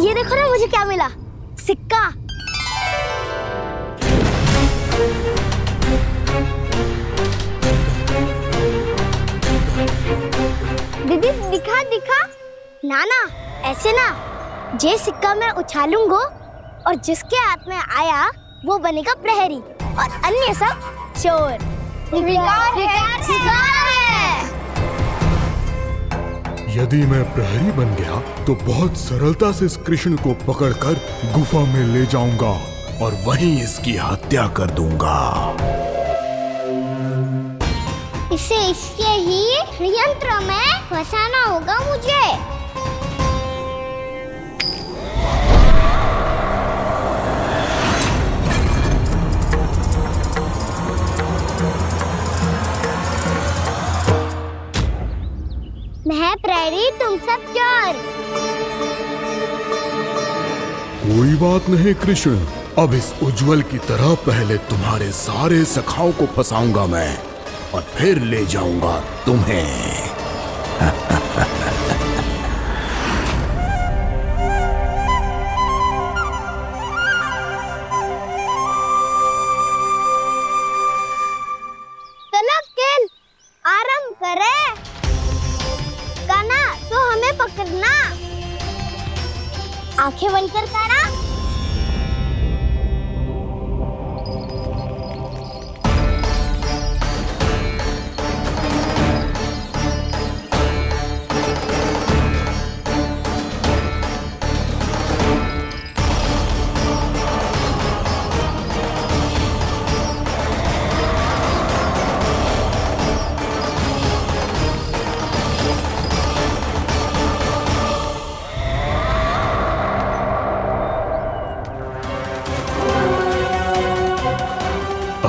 ये देखो ना, मुझे क्या मिला? सिक्का। दीदी दिखा दिखा। ना ना, ऐसे ना, जे सिक्का मैं उछालूंगा और जिसके हाथ में आया वो बनेगा प्रहरी और अन्य सब चोर। स्वीकार है, स्वीकार है। यदि मैं प्रहरी बन गया तो बहुत सरलता से इस कृष्ण को पकड़कर गुफा में ले जाऊंगा और वहीं इसकी हत्या कर दूंगा। इसे इसके ही यंत्र में फंसाना होगा मुझे। मैं प्रहरी, तुम सब चोर। कोई बात नहीं कृष्ण, अब इस उज्जवल की तरह पहले तुम्हारे सारे सखाओं को फंसाऊंगा मैं और फिर ले जाऊंगा तुम्हें। तनक्किल, आराम करे। कान्हा, तो हमें पकड़ना। आंखें बंद कर कान्हा।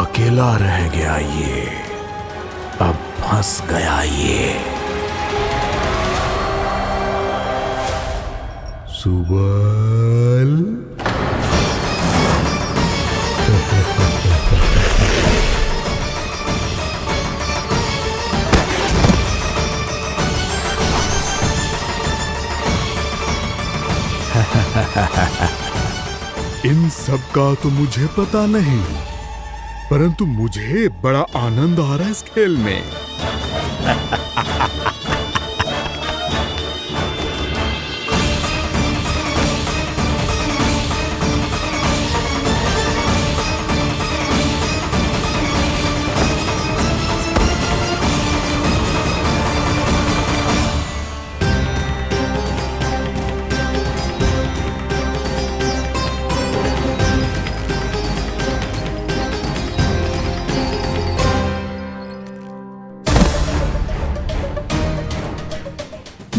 अकेला रह गया ये, अब फंस गया ये। सुबल। इन सब का तो मुझे पता नहीं, परंतु मुझे बड़ा आनंद आ रहा है इस खेल में।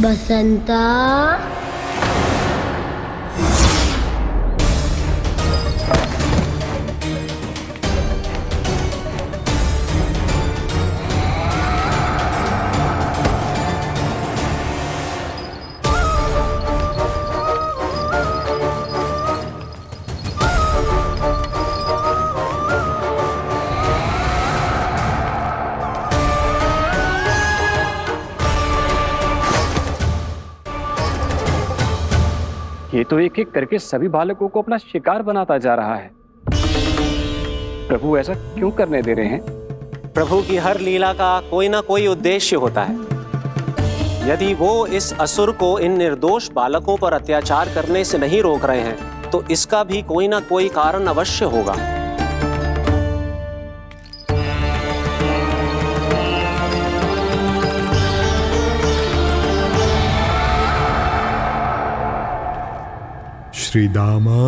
बसंता, ये तो एक एक करके सभी बालकों को अपना शिकार बनाता जा रहा है। प्रभु ऐसा क्यों करने दे रहे हैं? प्रभु की हर लीला का कोई ना कोई उद्देश्य होता है। यदि वो इस असुर को इन निर्दोष बालकों पर अत्याचार करने से नहीं रोक रहे हैं तो इसका भी कोई ना कोई कारण अवश्य होगा। श्री दामा,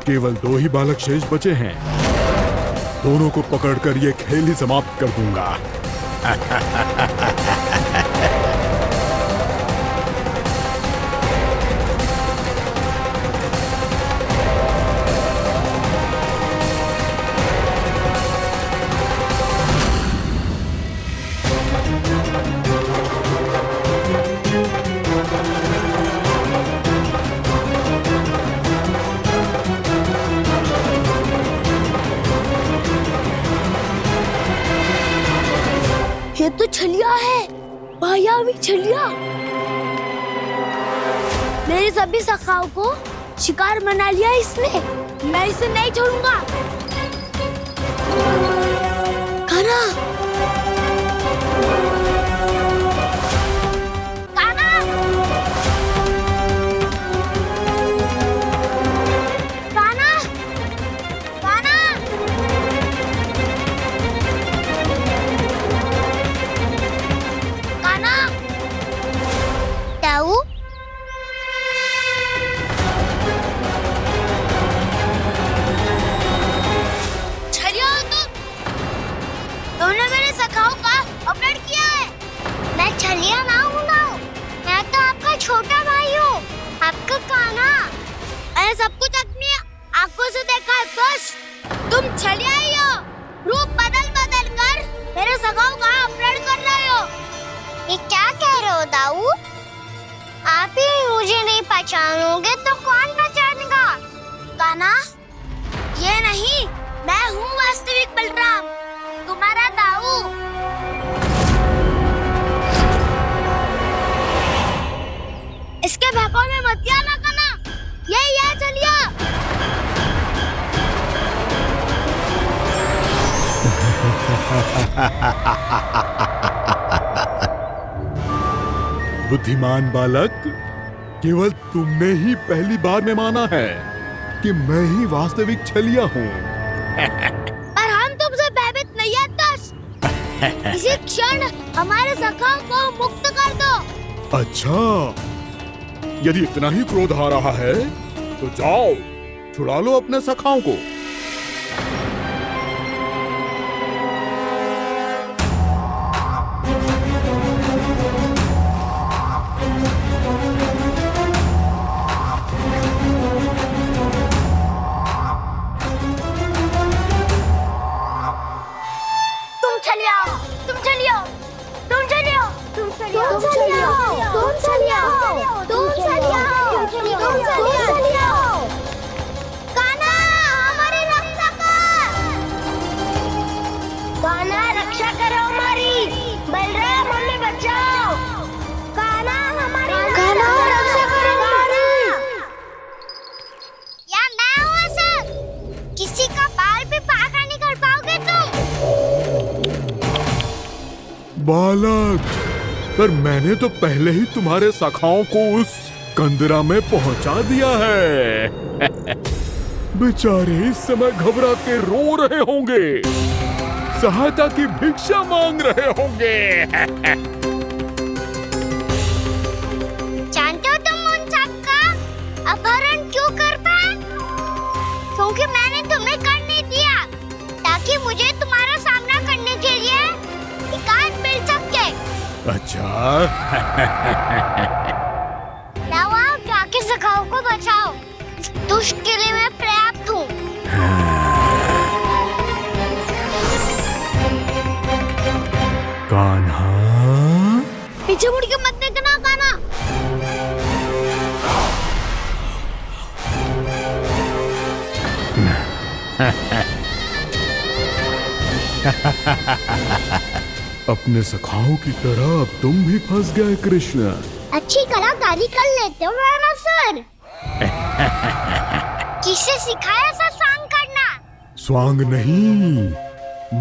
केवल 2 ही बालक शेष बचे हैं। दोनों को पकड़कर ये खेल ही समाप्त कर दूंगा। ये तो छलिया है, मायावी छलिया। मेरे सभी सखाओं को शिकार बना लिया इसने। मैं इसे नहीं छोड़ूंगा। कान्हा, कान्हा, कान्हा, कान्हा। कान्हा, ताऊ, छलिया हो तुम। तुमने मेरे सखाओं का अपहरण किया है। मैं छलिया ना हूँ ना, मैं तो आपका छोटा भाई हूँ, आपका कान्हा। मैंने सब कुछ अपनी आंखों से देखा है। बस तुम छलिया ही हो। रूप बदल बदल कर मेरे सखाओं का अपहरण कर रहे हो। ये क्या कह रहे हो दाऊ? आप ही मुझे नहीं पहचानोगे तो कौन पहचानेगा? कान्हा, ये नहीं, मैं हूँ वास्तविक बलराम, तुम्हारा दाऊ। इसके बहकावे में मत आना कान्हा, यही है छलिया। बुद्धिमान बालक, केवल तुमने ही पहली बार में माना है कि मैं ही वास्तविक छलिया हूँ। पर हम तुमसे भयभीत नहीं है दस। इसी क्षण हमारे सखाओं को मुक्त कर दो। अच्छा, यदि इतना ही क्रोध आ रहा है तो जाओ, छुड़ा लो अपने सखाओं को। तुम छलिया, तुम छलिया, तुम छलिया, तुम छलिया, तुम छलिया, तुम छलिया, तुम छलिया, तुम छलिया। कान्हा, हमारी रक्षा कर। कान्हा, रक्षा करो हमारी। बलराम, हमें बचाओ। कान्हा, हमारी रक्षा करो हमारी। या मैं हूँ सर, किसी का बाल भी पाका नहीं कर पाओगे तुम। बालक, पर मैंने तो पहले ही तुम्हारे सखाओं को उस कंदरा में पहुंचा दिया है। बेचारे इस समय घबरा के रो रहे होंगे, सहायता की भिक्षा मांग रहे होंगे। जानते हो तुम उन सबका अपहरण क्यों कर पाए? क्योंकि मैंने तुम्हें कर नहीं दिया, ताकि मुझे तुम्हारा सामना करने के लिए हिकायत मिल सके। अच्छा। जाओ, जाके सखाओं को बचाओ। इस दुष्ट के लिए मैं पर्याप्त हूँ। कान्हा, पीछे मुड़ के मत देखना कान्हा। अपने सखाओं की तरह अब तुम भी फंस गए कृष्ण। अच्छी कलाकारी कर लेते हो मेरा सर। किसे सिखाया ऐसा स्वांग करना? स्वांग नहीं,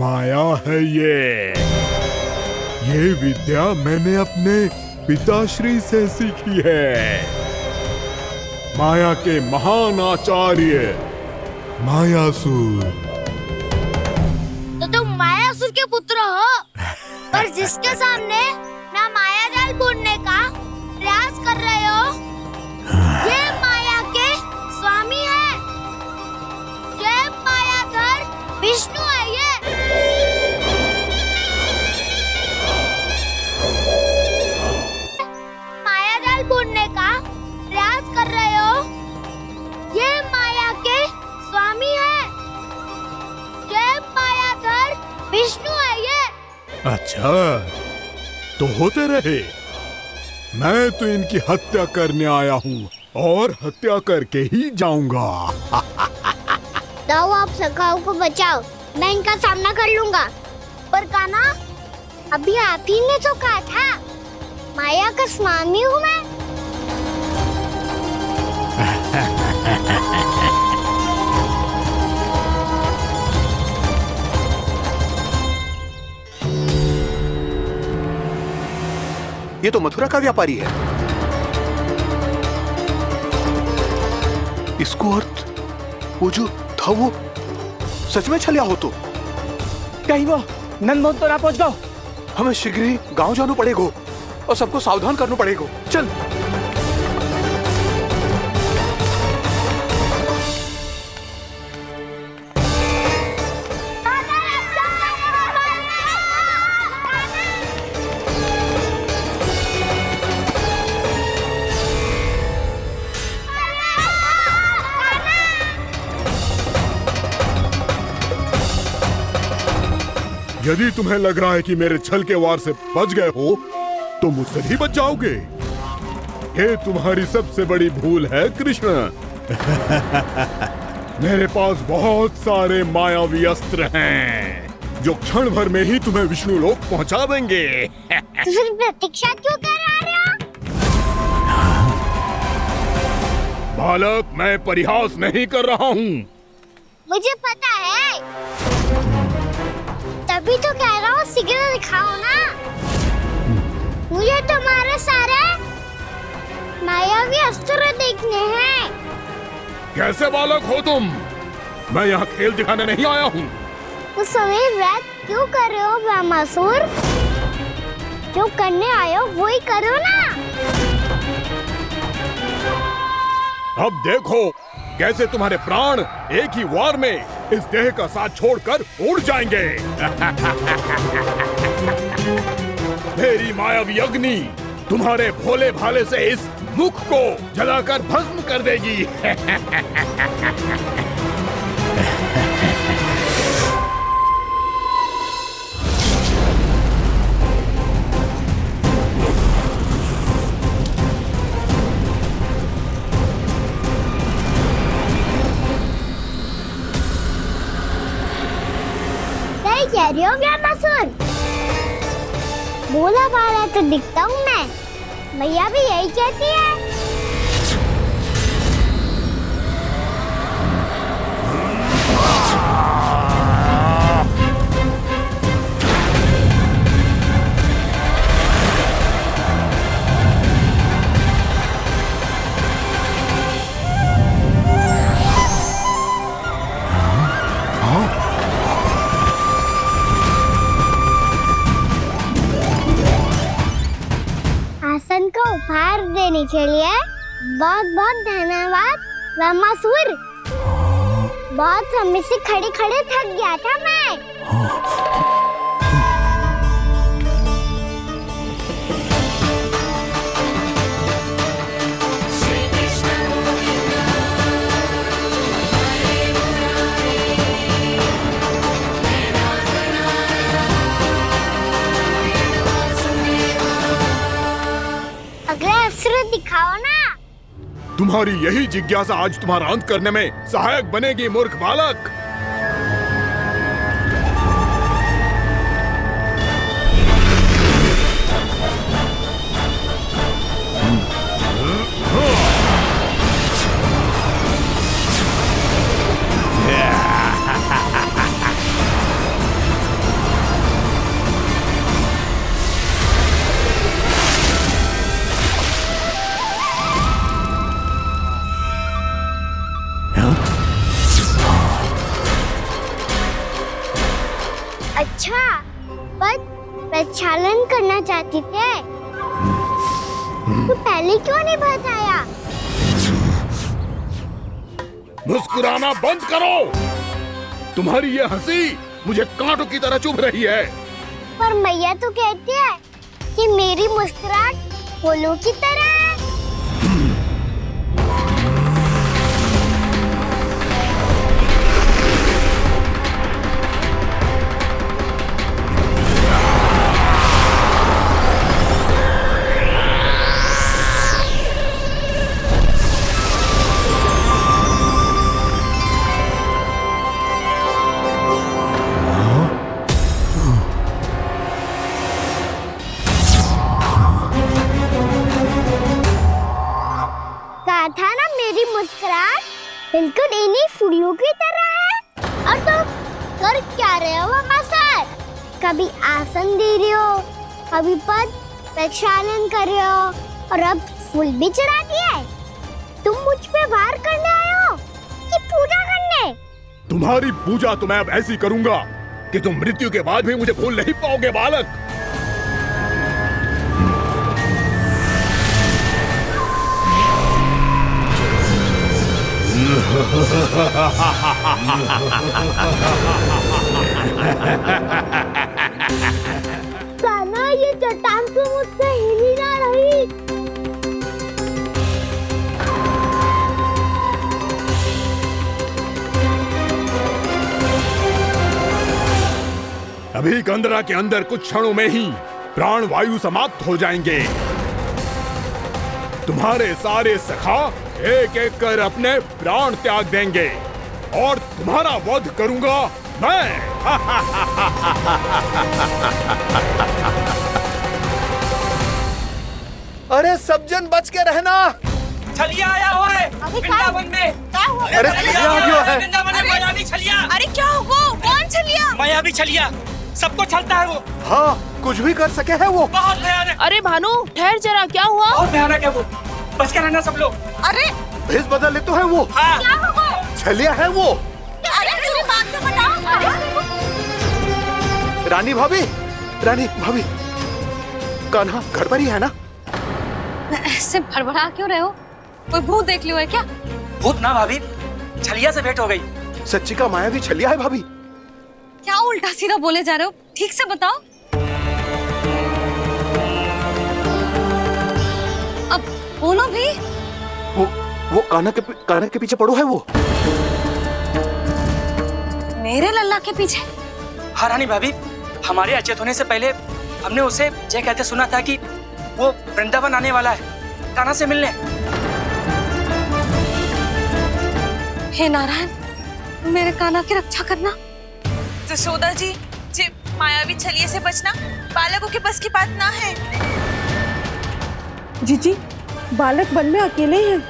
माया है ये विद्या मैंने अपने पिताश्री से सीखी है। माया के महान आचार्य मायासुर। तो तुम मायासुर के पुत्र हो, पर जिसके सामने मैं माया जाल बुनने का प्रयास कर रहे हो, ये माया के स्वामी है। डर तो होते रहे। मैं तो इनकी हत्या करने आया हूँ और हत्या करके ही जाऊंगा। दाओ आप सखाओ को बचाओ, मैं इनका सामना कर लूंगा। पर कान्हा, अभी आप ही ने तो कहा था माया का स्वामी हूँ मैं। ये तो मथुरा का व्यापारी है। इसको अर्थ वो जो था वो सच में छलिया हो तो कहीं वो नंदमोहन तो ना पहुंच गो। हमें शीघ्र ही गांव जाना पड़ेगा और सबको सावधान करना पड़ेगा। चल। यदि तुम्हें लग रहा है कि मेरे छल के वार से बच गए हो तो मुझसे भी बच जाओगे। ये तुम्हारी सबसे बड़ी भूल है कृष्ण। मेरे पास बहुत सारे मायावी अस्त्र हैं जो क्षण भर में ही तुम्हें विष्णु लोक पहुंचा देंगे। तो फिर प्रतीक्षा क्यों कर रहे हो? बालक, मैं परिहास नहीं कर रहा हूँ। मुझे पता है, तभी तो कह रहा हूँ शीघ्र दिखाओ ना। मुझे तुम्हारे सारे मायावी अस्त्र देखने हैं। कैसे बालक हो तुम? मैं यहाँ खेल दिखाने नहीं आया हूँ। उस समय व्रत क्यों कर रहे हो ब्रह्मासुर? जो करने आए हो वो ही करो ना। अब देखो कैसे तुम्हारे प्राण एक ही वार में इस देह का साथ छोड़कर उड़ जाएंगे। मेरी मायावी अग्नि तुम्हारे भोले भाले से इस मुख को जलाकर भस्म कर देगी। कह रही हो ब्रह्मासुर? भोला भाला तो दिखता हूँ मैं। भैया भी यही कहती है। आसन का उपहार देने के लिए बहुत बहुत धन्यवाद ब्रह्मासुर। बहुत समय से खड़े खड़े थक गया था मैं। अगला अस्त्र दिखाओ ना। तुम्हारी यही जिज्ञासा आज तुम्हारा अंत करने में सहायक बनेगी मूर्ख बालक। अच्छा, पर प्रक्षालन करना चाहती थे तो पहले क्यों नहीं बताया? मुस्कुराना बंद करो। तुम्हारी ये हंसी मुझे कांटों की तरह चुभ रही है। पर मैया तो कहती है कि मेरी मुस्कुराहट फूलों की तरह है। कहा था ना मेरी मुस्कुराहट बिल्कुल इन्हीं फूलों की तरह है। और तुम कर क्या रहे हो वहाँ सर? कभी आसन दे रहे हो, कभी पद प्रक्षालन कर रहे हो और अब फूल भी चढ़ा दिए। तुम मुझ पे वार करने आए हो कि पूजा करने? तुम्हारी पूजा तो मैं अब ऐसी करूंगा कि तुम मृत्यु के बाद भी मुझे भूल नहीं पाओगे बालक। कान्हा, ये चट्टान तो मुझसे हिली ना रही। अभी कंदरा के अंदर कुछ क्षणों में ही प्राण वायु समाप्त हो जाएंगे। तुम्हारे सारे सखा एक एक कर अपने प्राण त्याग देंगे और तुम्हारा वध करूंगा मैं। अरे सब जन बच के रहना। छलिया आया हुआ है वृंदावन में। अरे छलिया आ गया है। वृंदावन में मायावी छलिया। अरे क्या हुआ? कौन छलिया? मायावी छलिया, सबको छलता है वो। हाँ, कुछ भी कर सके है वो। बहुत भयानक। अरे भानु ठहर जरा, क्या हुआ? बहुत भयानक है वो, बच के रहना सब लोग। अरे भेष बदल ले तो है वो। हाँ। क्या हुआ? छलिया है वो। अरे मेरी बात तो बताओ। रानी भाभी, रानी भाभी, कान्हा घर पर ही है ना? ऐसे भड़बड़ा क्यों रहे हो? कोई भूत देख लियो है क्या? भूत ना भाभी, छलिया से भेंट हो गई। सच्ची का मायावी छलिया है भाभी। क्या उल्टा सीधा बोले जा रहे हो? ठीक से बताओ। अब बोलो भी। वो कान्हा के पीछे पड़ो है वो। मेरे लल्ला के पीछे? हाँ रानी भाभी, हमारे अचेत होने से पहले हमने उसे ये कहते सुना था कि वो वृंदावन आने वाला है कान्हा से मिलने। हे नारायण, मेरे कान्हा की रक्षा करना। जसोदा जी, मायावी छलिए से बचना बालकों के बस की बात ना है। जीजी, बालक वन में अकेले हैं।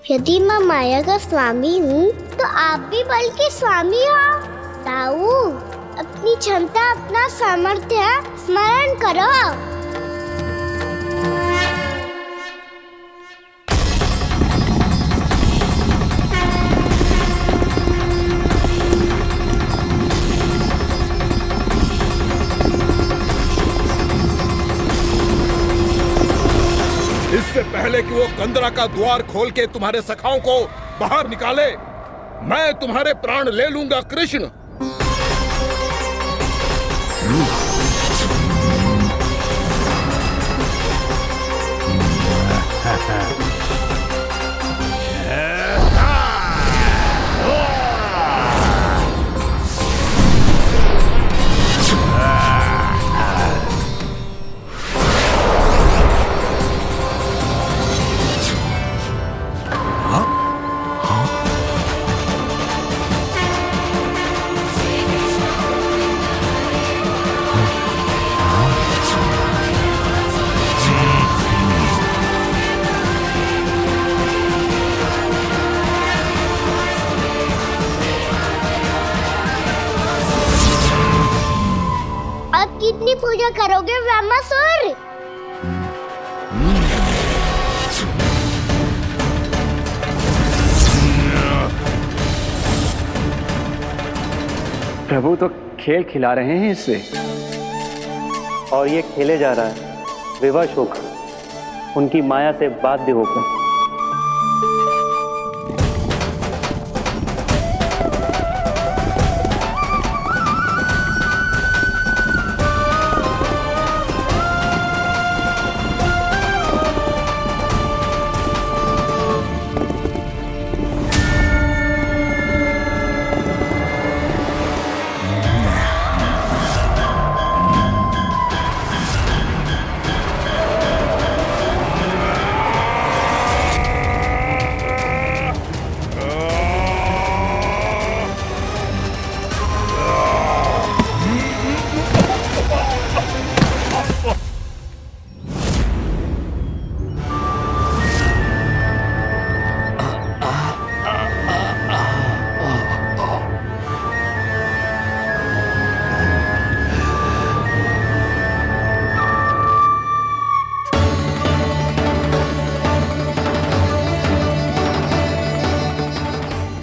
यदि मैं माया का स्वामी हूँ तो आप भी बल के स्वामी हो। ताऊ, अपनी क्षमता, अपना सामर्थ्य स्मरण करो। इससे पहले कि वो कंदरा का द्वार खोल के तुम्हारे सखाओं को बाहर निकाले, मैं तुम्हारे प्राण ले लूंगा कृष्ण। कितनी पूजा करोगे ब्रह्मासुर? प्रभु तो खेल खिला रहे हैं इससे, और ये खेले जा रहा है विवश होकर, उनकी माया से बाध्य होकर।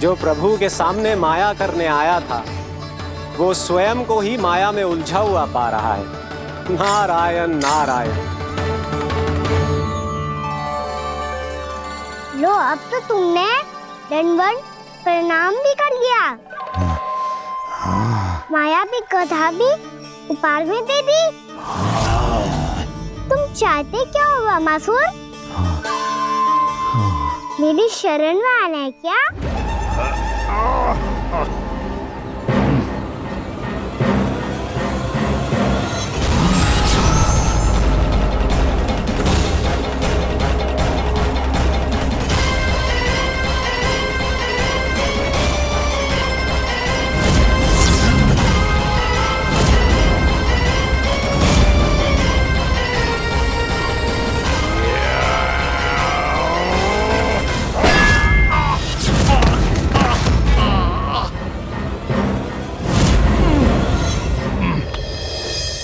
जो प्रभु के सामने माया करने आया था वो स्वयं को ही माया में उलझा हुआ पा रहा है। नारायण नारायण। लो अब तो तुमने दंडवत प्रणाम भी कर लिया, माया भी कथा भी उपार में दे दी। तुम चाहते क्या हो वामासुर? मेरी शरण में आना है क्या?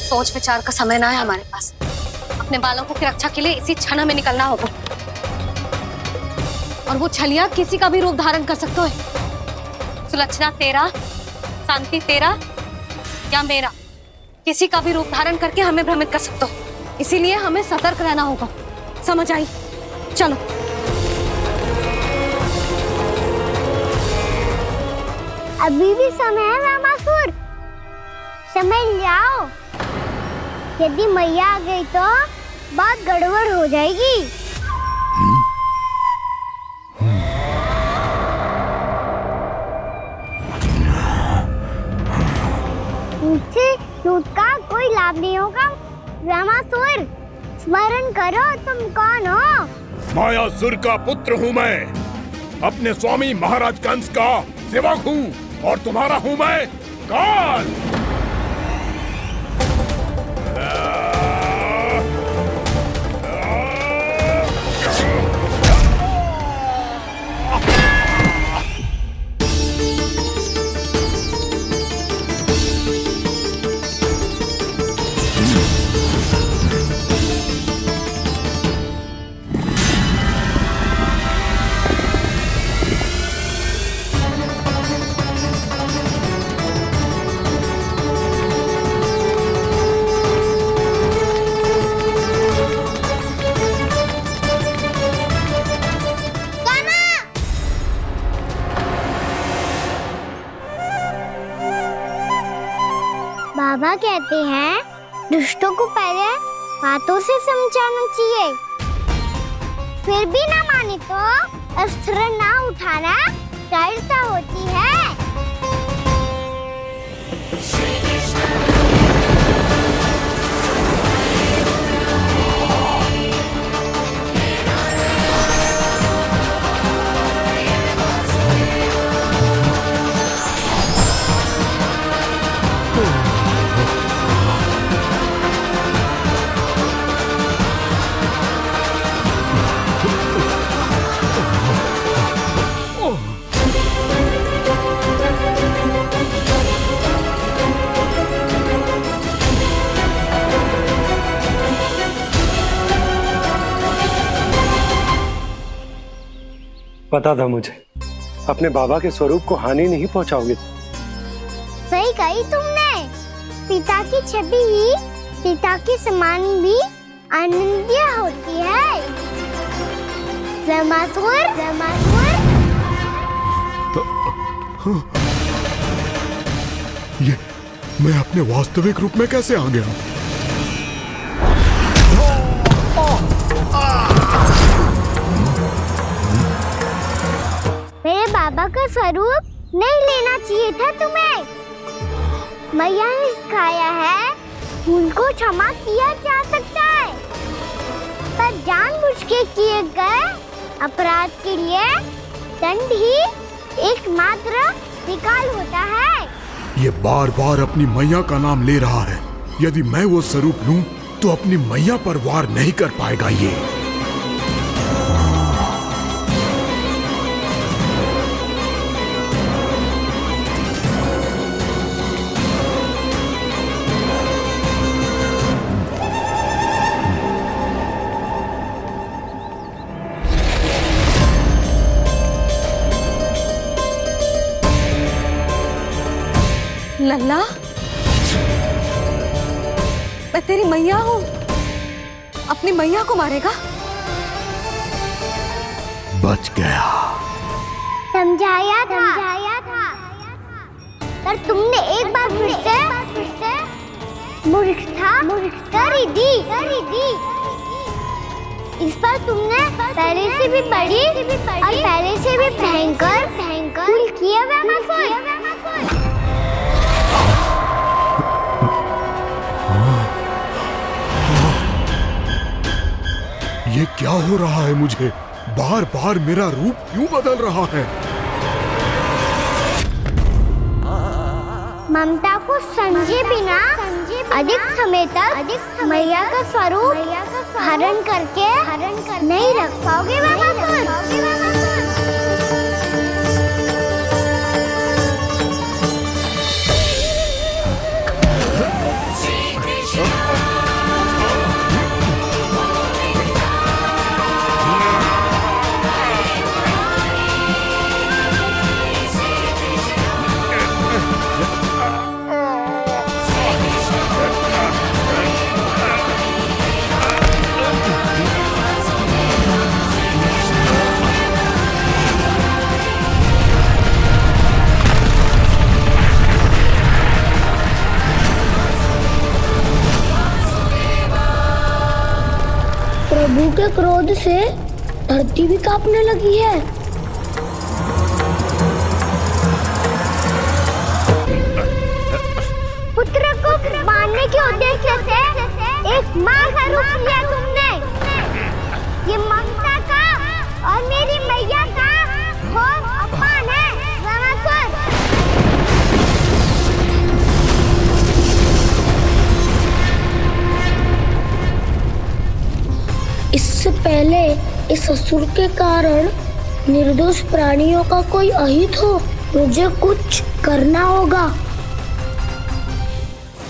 सोच विचार का समय ना है हमारे पास। अपने बालकों की रक्षा के लिए इसी क्षण हमें निकलना होगा। और वो छलिया किसी का भी रूप धारण कर सकते हो। सुलक्षणा तेरा, शांति तेरा या मेरा, किसी का भी रूप धारण करके हमें भ्रमित कर सकते हो। इसीलिए हमें सतर्क रहना होगा। समझ आई? चलो। अभी भी समय है वामासुर, समझ जाओ। यदि मैया आ गई तो बात गड़बड़ हो जाएगी। मुझसे झूठ का कोई लाभ नहीं होगा। वामासुर, स्मरण करो तुम कौन हो? मायासुर का पुत्र हूँ मैं, अपने स्वामी महाराज कंस का सेवक हूँ और तुम्हारा हूँ मैं काल। बाबा कहते हैं दुष्टों को पहले बातों से समझाना चाहिए, फिर भी ना माने तो अस्त्र ना उठाना कायरता होती है। पता था मुझे, अपने बाबा के स्वरूप को हानि नहीं पहुंचाओगे। सही कही तुमने। पिता की छवि ही पिता के समान भी आनंदीय होती है। वामासुर, वामासुर। ये मैं अपने वास्तविक रूप में कैसे आ गया? मेरे बाबा का स्वरूप नहीं लेना चाहिए था तुम्हें। मैया ने सिखाया है भूल को क्षमा किया जा सकता है, पर जानबूझ के किए गए अपराध के लिए दंड ही एकमात्र निकाल होता है। ये बार बार अपनी मैया का नाम ले रहा है। यदि मैं वो स्वरूप लूं तो अपनी मैया पर वार नहीं कर पाएगा ये। लल्ला, मैं तेरी मैया हूँ, अपनी मैया को मारेगा? बच गया। समझाया था पर तुमने एक बार फिर से मूर्खता कर ही दी। इस पर तुमने पहले से भी बड़ी और पहले से भी भयंकर भूल किया वैमासुर। ये क्या हो रहा है मुझे? बार बार मेरा रूप क्यों बदल रहा है? ममता को समझे बिना अधिक समय तक मैया का स्वरूप हरण करके नहीं रख पाओगे वैमासुर। प्रभु के क्रोध से धरती भी कांपने लगी है। पुत्र को मारने के उद्देश्य से एक माँ का रूप लिया तुमने। ये ममता का और मेरी मैया का घोर अपमान है वैमासुर। इससे पहले इस असुर के कारण निर्दोष प्राणियों का कोई अहित हो, मुझे कुछ करना होगा।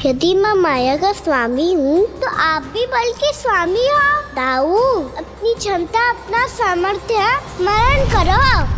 यदि मैं माया का स्वामी हूँ तो आप भी बल के स्वामी हो। दाऊ, अपनी क्षमता अपना सामर्थ्य स्मरण करो।